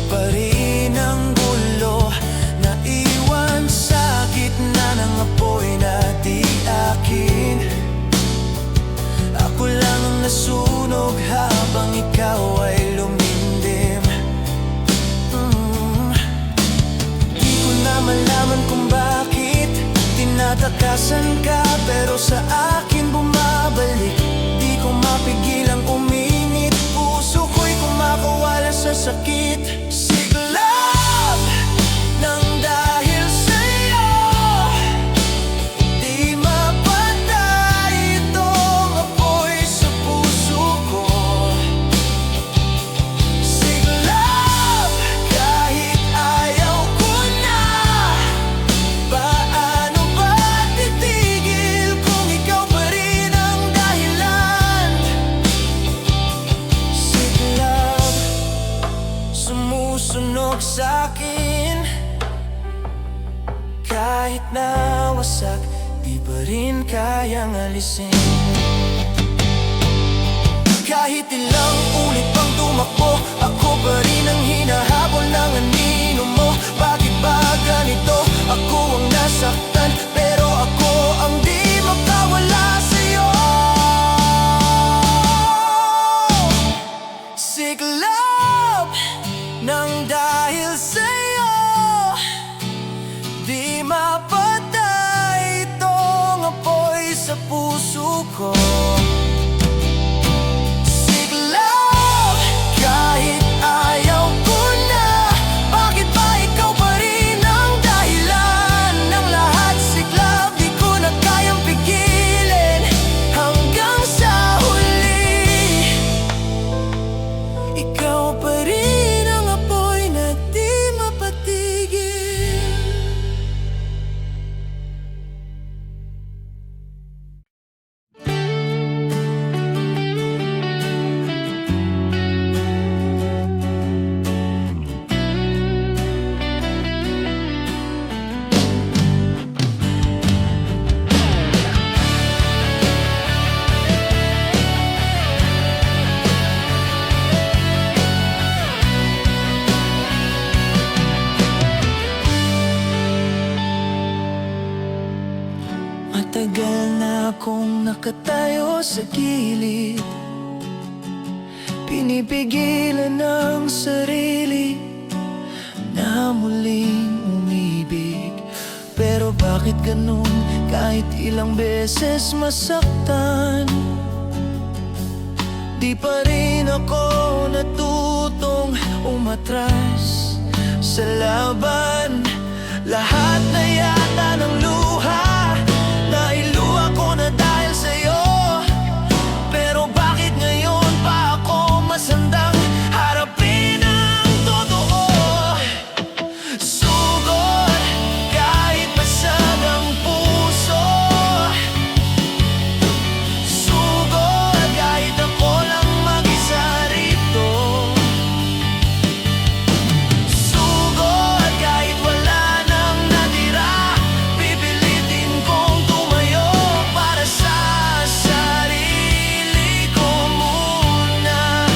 pa rin ang gulo, naiwan sa gitna ng apoy na di akin. Ako lang ang nasunog habang ikaw ay lumindim. Di ko na malaman kung bakit tinatakasan ka, pero sa akin bumabalik. Di ko mapigil ang uminit, puso ko'y kumakawala sa sakit. Sick love, nang dahil sa'yo di mapatay itong apoy sa puso ko. Sick love, kahit ayaw ko na, paano ba titigil kung ikaw pa rin ang dahilan? Sick love, sumusunok sa'kin. Kahit nawasak, di pa rin kayang alisin. Kahit ilang ulit pang tumakbo, ako pa rin ang hinahabol ng anino mo. Bakit ba ganito? Ako ang nasaktan, pero ako ang di makawala sa'yo. Sick love, nang dahil sa'yo di mapatay itong apoy sa puso ko. Sick love, kahit ayaw ko na, bakit ba ikaw pa rin ang dahilan ng lahat? Sick love, di ko na kayang pigilin, hanggang sa nakatayo sa gilid, pinipigilan ng sarili na muling umibig. Pero bakit ganun kahit ilang beses masaktan? Di pa rin ako natutong umatras sa laban. Lahat na yata ng luha nailuha ko na dahil sa'yo. Pero bakit ngayon pa ako masandang harapin ang totoo? Sugod kahit basag ang puso, sugod kahit ako lang mag-isa rito, sugod kahit wala nang natira, pipilitin kong tumayo para sa sarili ko muna.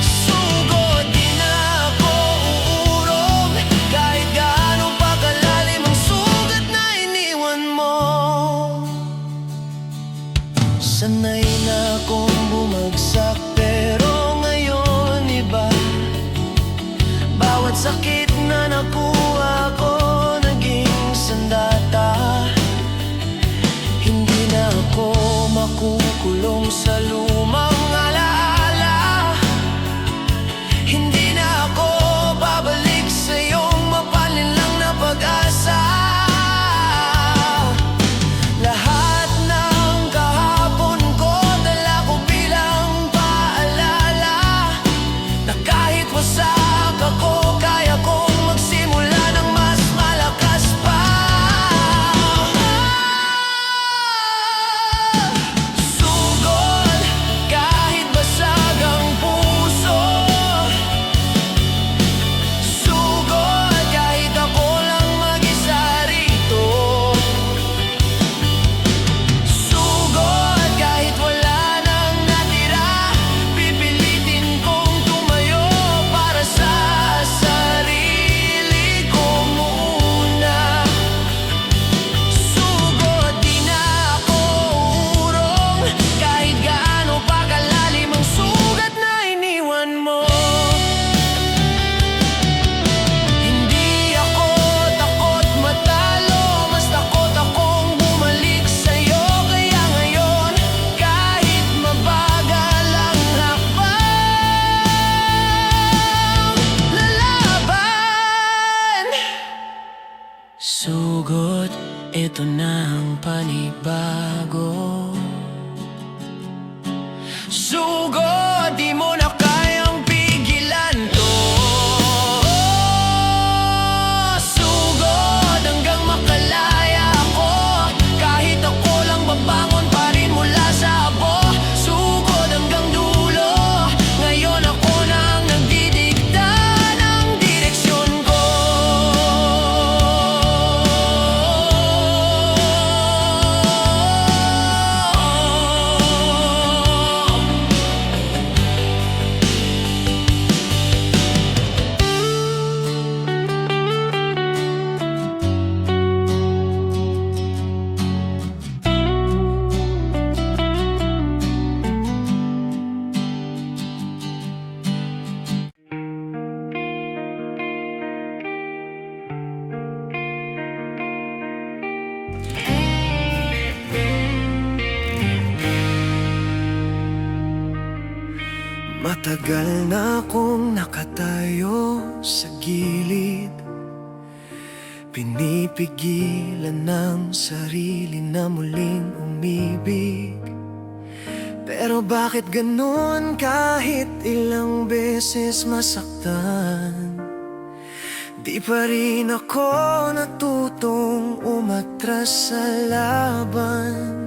Sugod, di na ako uurong kahit gaano pa kalalim ang sugat na iniwan mo. Sanay na akong bumagsak pero ngayon iba. Bawat sakit na nakuha ko naging sandata. Hindi na ako makukulong sa lumang alaala. Hindi na ako babalik sa iyong mapalinlang na pag-asa. Lahat ng kahapon ko dala ko bilang paalala na kahit wasak ako, kaya kong magsimula ng mas malakas pa. Sugod kahit basag ang puso, sugod kahit ako lang mag-isa rito, sugod kahit wala nang natira, pipilitin kong tumayo para sa sarili ko muna. Sugod, di na ako uurong kahit gaano pa kalalim ang sugat na iniwan mo. Hindi ako takot matalo, mas takot akong bumalik sa'yo. Kaya ngayon, kahit mabagal ang hakbang, lalaban. Sugod, ito na ang panibago. Sugod, di mo na kayang pigilan to. Sugod hanggang makalaya ako, kahit ako lang babangon pa rin mula sa abo. Sugod hanggang dulo, ngayon ako na ang nagdidikta ng direksyon ko. Matagal na akong nakatayo sa gilid, pinipigilan ng sarili na muling umibig. Pero bakit ganun kahit ilang beses masaktan? Di pa rin ako natutong umatras sa laban.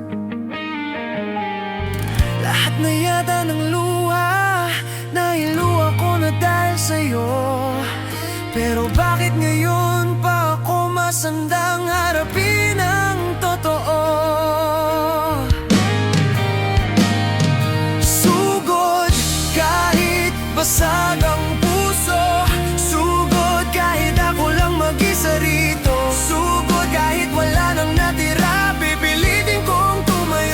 Lahat na yata ng luha nailuha ko na dahil sa'yo. Pero bakit ngayon pa ako masandang harapin ang totoo? Sugod kahit basag ang puso, sugod kahit ako lang mag-isa rito, sugod kahit wala nang natira, pipilitin kong tumayo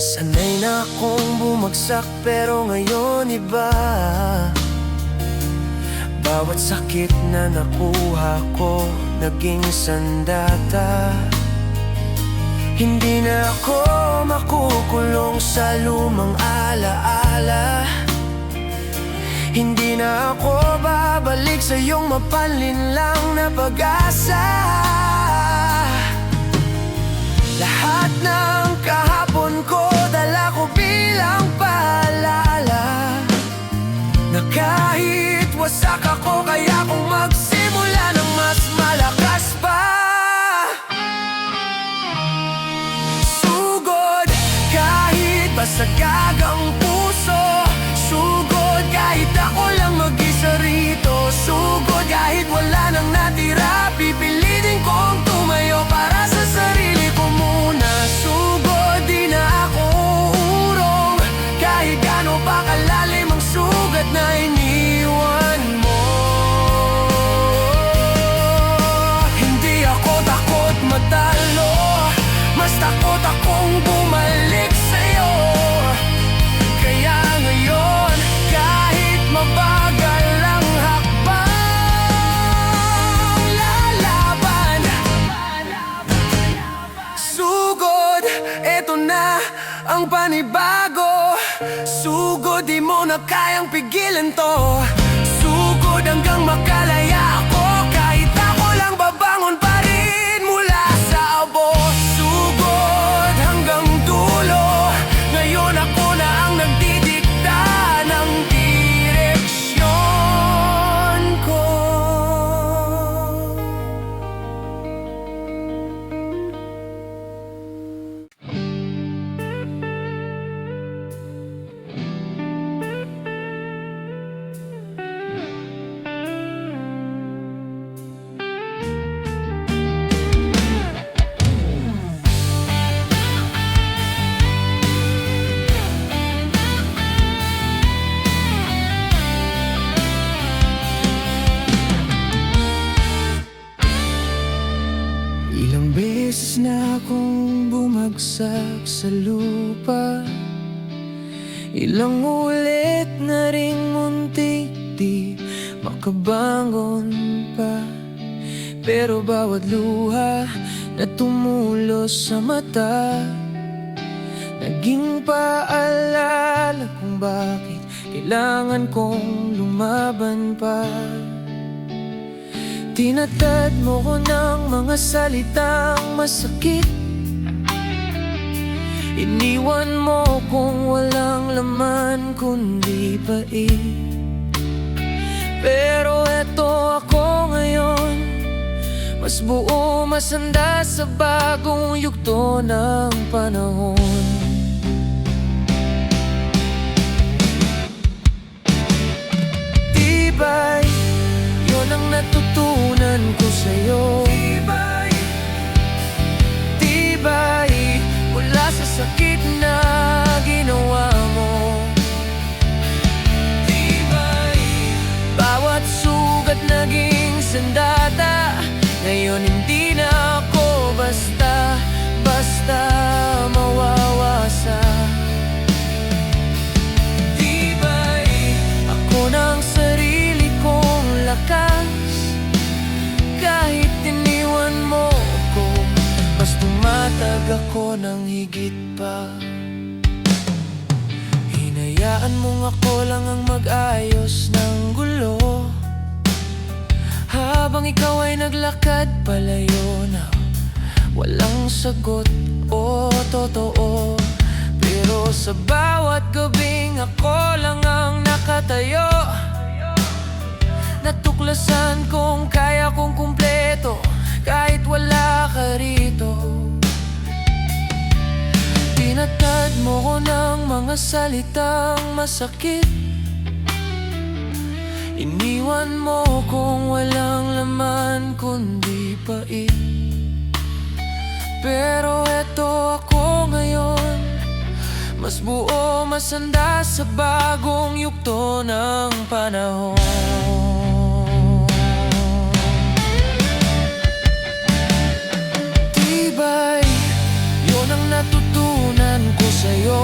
Sanay na akong bumagsak pero ngayon iba. Bawat sakit na nakuha ko naging sandata. Hindi na ako makukulong sa lumang alaala. Hindi na ako babalik sa iyong mapanlinlang na pag-asa. Lahat ng kahapon ko dala ko bilang paalala, na kahit wasak ako kaya kong magsimula ng mas malakas pa. Sugod kahit basagag ang puso, sugod kahit ako lang mag-isa rito, sugod kahit wala nang natira, pipilitin kong tumayo para sa sarili ko muna. Sugod di na ako uurong kahit gaano pa kalalim ang sugat na iniwan mo. Hindi ako takot matalo, mas takot akong bumalik sa'yo. Kaya ngayon kahit mabagal ang hakbang, lalaban. Sugod, eto na ang panibago. Sugod, di mo na kayang pigilan to. Sugod hanggang makalaya ako, kahit ako lang babangon pa rin mula sa abo. Sugod hanggang dulo, ngayon ako na ang nagdidikta ng direksyon ko. Ilang beses na akong bumagsak sa lupa, ilang ulit na ring muntik di makabangon pa. Pero bawat luha na tumulos sa mata, naging paalala kung bakit kailangan kong lumaban pa. Tinatad mo ko ng mga salitang masakit, iniwan mo kung walang laman kundi pait. Pero eto ako ngayon, mas buo, masanda sa bagong yugto ng panahon. Tibay, yun ang natutunan ko sa'yo. Tibay, tibay, mula sa sakit na ginawa mo. Tibay, bawat sugat naging sandata, ngayon hindi na ako basta mawawasa. Tibay, ako ng sarili kong lakas, kahit iniwan mo ko, mas tumatag ako ng higit pa. Hinayaan mong ako lang ang mag-ayos ng gulo, habang ikaw ay naglakad palayo na walang sagot o totoo. Pero sa bawat gabing ako lang ang nakatayo, natuklasan kong kaya kong kumpleto kahit wala ka rito. Tinatad mo ko ng mga salitang masakit, iniwan mo kung walang laman kundi pait. Pero eto ako ngayon, mas buo, masanda sa bagong yugto ng panahon. Tibay, yun ang natutunan ko sa'yo.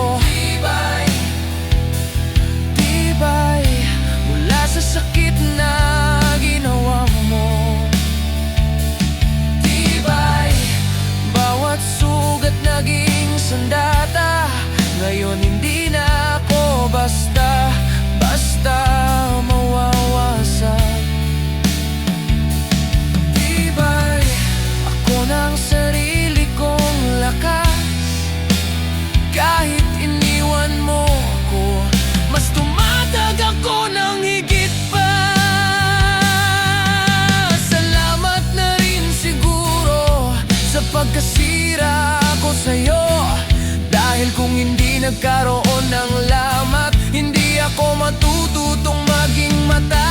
hindi nagkaroon ng lamat, hindi ako matututong maging matatag.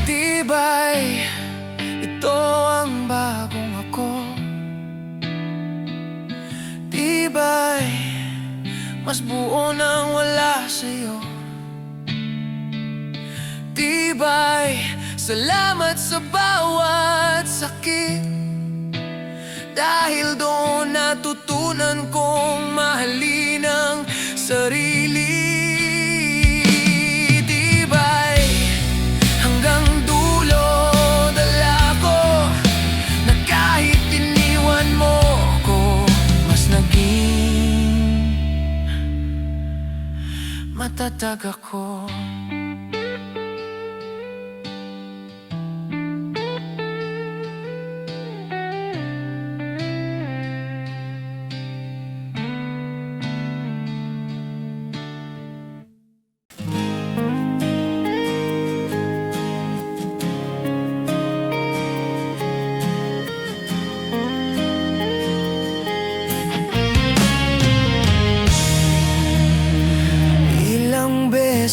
Tibay, ito ang bagong ako. Tibay, mas buo nang wala sa'yo. Tibay, salamat sa bawat sakit, dahil doon natutunan kong mahalin ang sarili. Tibay, hanggang dulo dala ko, na kahit iniwan mo ko, mas naging matatag ako.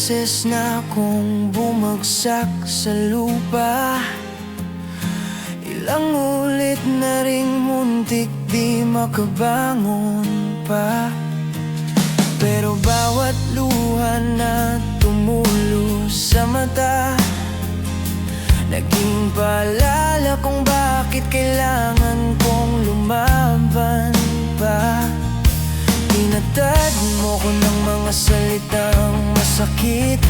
Beses na akong bumagsak sa lupa, ilang ulit na ring muntik di makabangon pa. Pero bawat luha na tumulo sa mata, naging paalala kung bakit kailangan kong lumaban pa. Tinatad mo ko ng mga salitang masakit,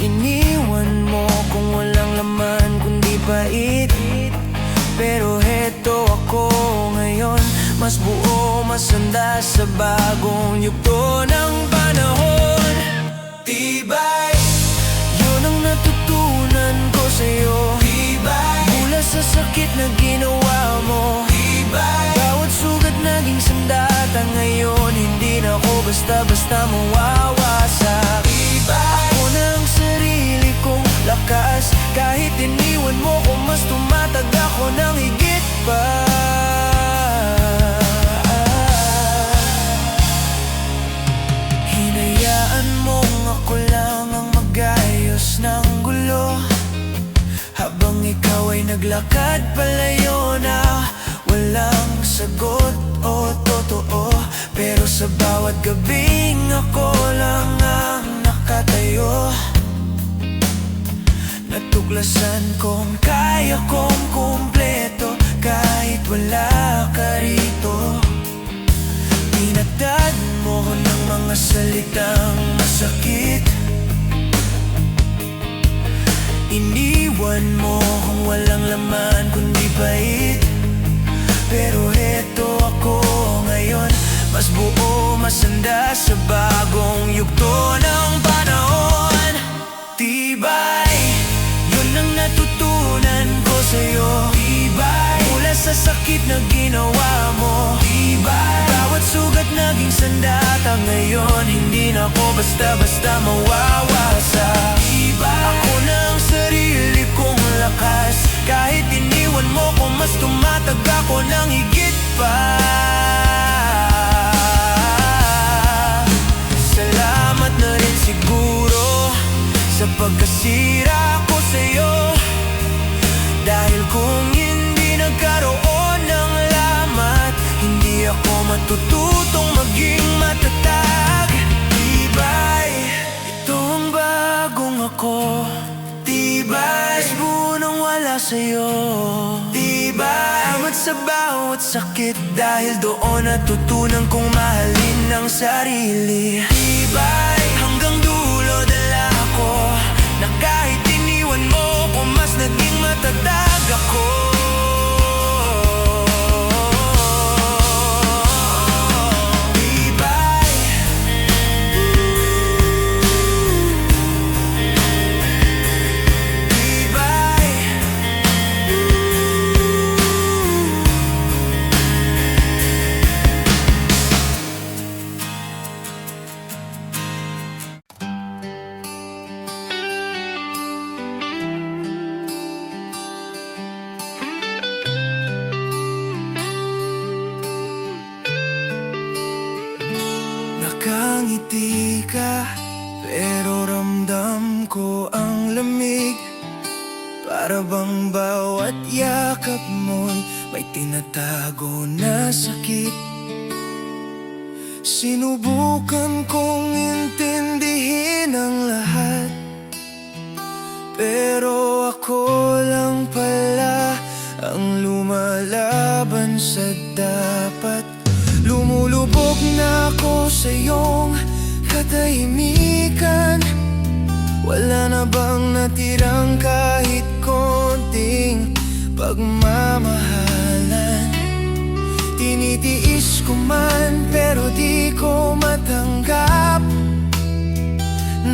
iniwan mo kung walang laman kundi pait. Pero heto ako ngayon, mas buo, mas handa sa bagong yugto ng panahon. Tibay, yun ang natutunan ko sa'yo. Tibay, mula sa sakit na ginawa mo. Tibay, bawat sugat naging sandata ngayon, hindi na ako basta-basta mawawasak. Tibay, ako na ang sarili kong lakas, kahit iniwan mo ko, mas tumatag ako ng higit pa. Hinayaan mong ako lang ang mag-ayos ng gulo, habang ikaw ay naglakad palayo na walang sagot o totoo. Pero sa bawat gabing ako lang ang nakatayo, natuklasan kong kaya kong kumpleto kahit wala ka rito. Tinatad mo ko ng mga salitang masakit, iniwan mo kung walang laman kundi pait. Pero heto ako ngayon, mas buo, mas handa sa bagong yugto ng panahon. Tibay, yun ang natutunan ko sa'yo. Tibay, mula sa sakit na ginawa mo. Tibay, bawat sugat naging sandata ngayon, hindi na ako basta-basta mawawasak. Tibay, ako na ang sarili kong lakas, kahit iniwan mo ko, mas tumatag ako ng higit pa. Salamat na rin siguro sa pagkasira ko sa'yo, dahil kung hindi nagkaroon ng lamat, hindi ako matututong maging matatag. Tibay, ito ang bagong ako. Tibay, buo nang wala sa'yo. Tibay, amat sa bawat sakit, dahil doon natutunan kong mahalin ang sarili. Tibay, hanggang dulo dala ako, na kahit iniwan mo ko, mas naging matatag ako. Nakangiti ka, pero ramdam ko ang lamig. Para bang bawat yakap mo'y may tinatago na sakit. Sinubukan kong intindihin ang lahat, pero ako lang pala ang lumalaban sa dapat. Lumulubog na ako sa iyong katahimikan. Wala na bang natirang kahit konting pagmamahalan? Tinitiis ko man pero di ko matanggap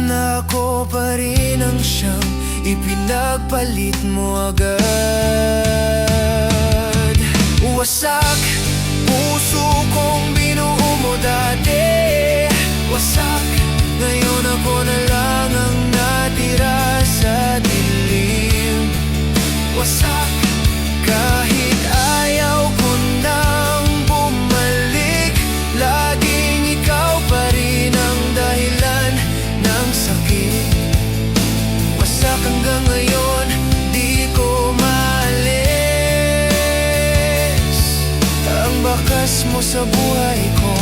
na ako pa rin ang siyang ipinagpalit mo agad. Wasak puso kong binuo mo dati, wasak. Ngayon ako na lang ang natira sa dilim. Wasak kahit ayaw ko nang bumalik. Laging ikaw pa rin ang dahilan ng sakit. Wasak hanggang ngayon, di ko maalis ang bakas mo sa buhay ko.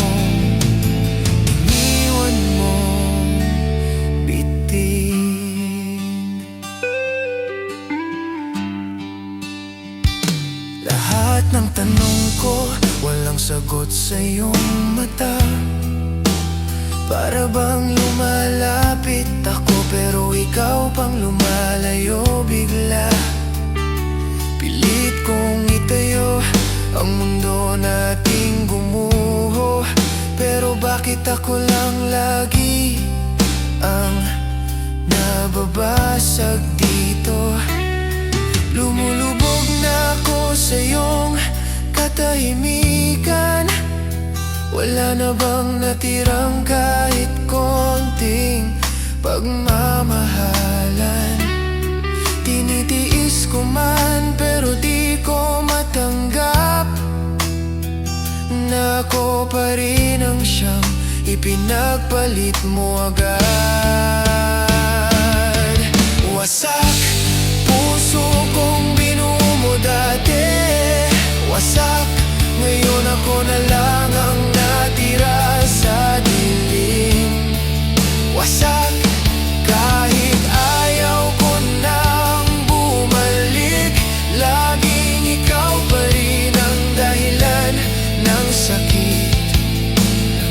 Iniwan mong bitin. Lahat ng tanong ko, walang sagot sa iyong mata. Para bang lumalapit ako pero ikaw pang lumalayo bigla. Pilit kong itayo ang mundo nating gumuho, pero bakit ako lang lagi ang nababasag dito? Lumulubog na ako sa iyong katahimikan. Wala na bang natirang kahit konting pagmamahalan? Tinitiis ko man pero di ko matanggap na ako pa rin ang siyang ipinagpalit mo agad. Wasak puso kong binuo mo dati, wasak. Ngayon ako na lang ang natira sa dilim. Wasak kahit ayaw ko nang bumalik. Laging ikaw pa rin ang dahilan ng sakit.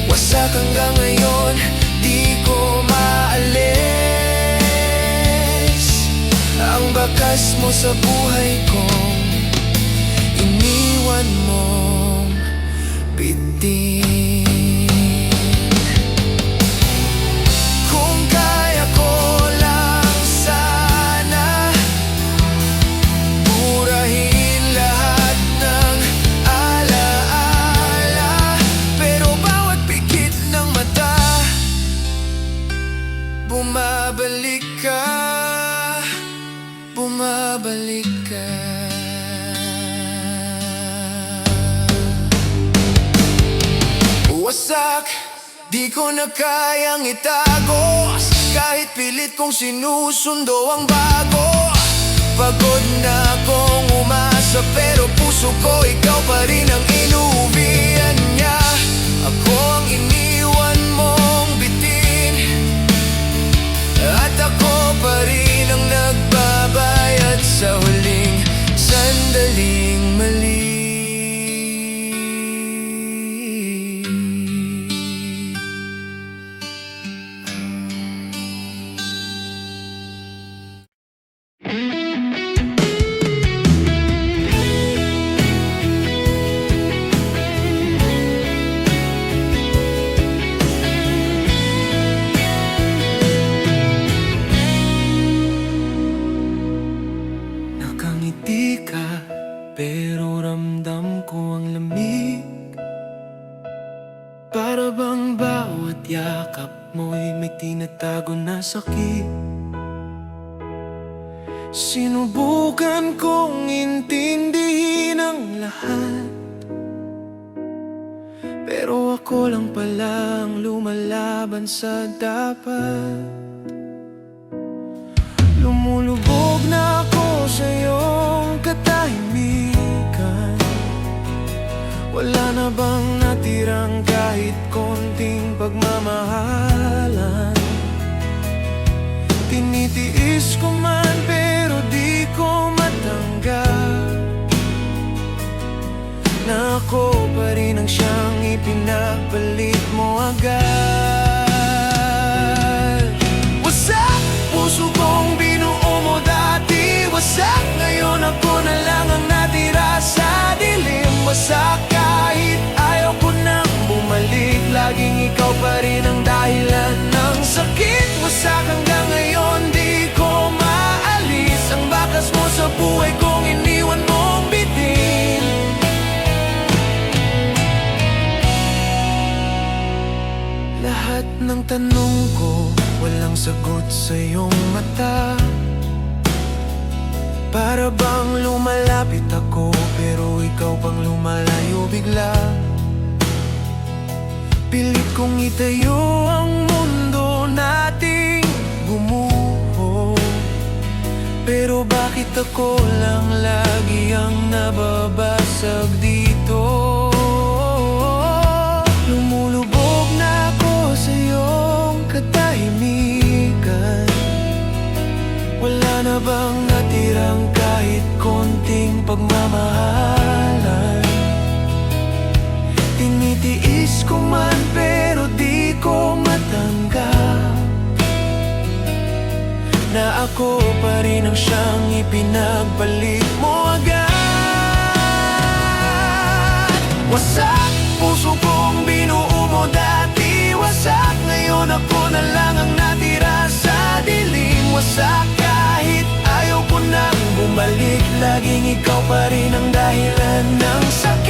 Wasak hanggang ngayon, di ko maalis ang bakas mo sa buhay ko. Iniwan mong bitin. Kung kaya ko lang sana burahin lahat ng alaala, pero bawat pikit ng mata bumabalik ka, bumabalik ka. Wasak, di ko na kayang itago. Kahit pilit kong sinusundo ang bago. Pagod na akong umasa pero puso ko ikaw pa rin ang inuuwian niya. Ako ang iniwan mong bitin, at ako pa rin ang nagbabayad sa huling sandaling mali. Nakangiti ka, pero ramdam ko ang lamig. Para bang bawat yakap mo'y may tinatago na sakit. Sinubukan kong intindihin ang lahat, Pero ako lang palang lumalaban sa dapat. Lumulubog na ako sa iyong katahimikan. Wala na bang natirang kahit konting pagmamahalan? Tinitiis ko man pero di ko matanggap na ako pa rin ang siyang ipinagpalit mo agad. Wasak puso kong binuo mo dati, wasak ngayon ako na lang ang natira sa dilim. Wasak kahit ayaw ko nang bumalik, laging ikaw pa rin ang dahilan ng sakit. Wasak hanggang ngayon di ko maalis ang bakas mo sa buhay kong iniwan mong bitin. Lahat ng tanong ko, walang sagot sa iyong mata. Para bang lumalapit ako, pero ikaw pang lumalayo bigla. Pilit kong itayo ang mundo nating bumuo, pero bakit ako lang lagi ang nababasag dito? Lumulubog na ako sa iyong katahimikan. Wala na bang natirang kahit konting pagmamahalan? Tinitiis ko man pero di ko matanggap na ako pa rin ang siyang ipinagpalit mo agad. Wasak puso kong binuo mo dati, wasak ngayon ako na lang ang natira sa dilim. Wasak kahit ayaw ko nang bumalik, laging ikaw pa rin ang dahilan ng sakit.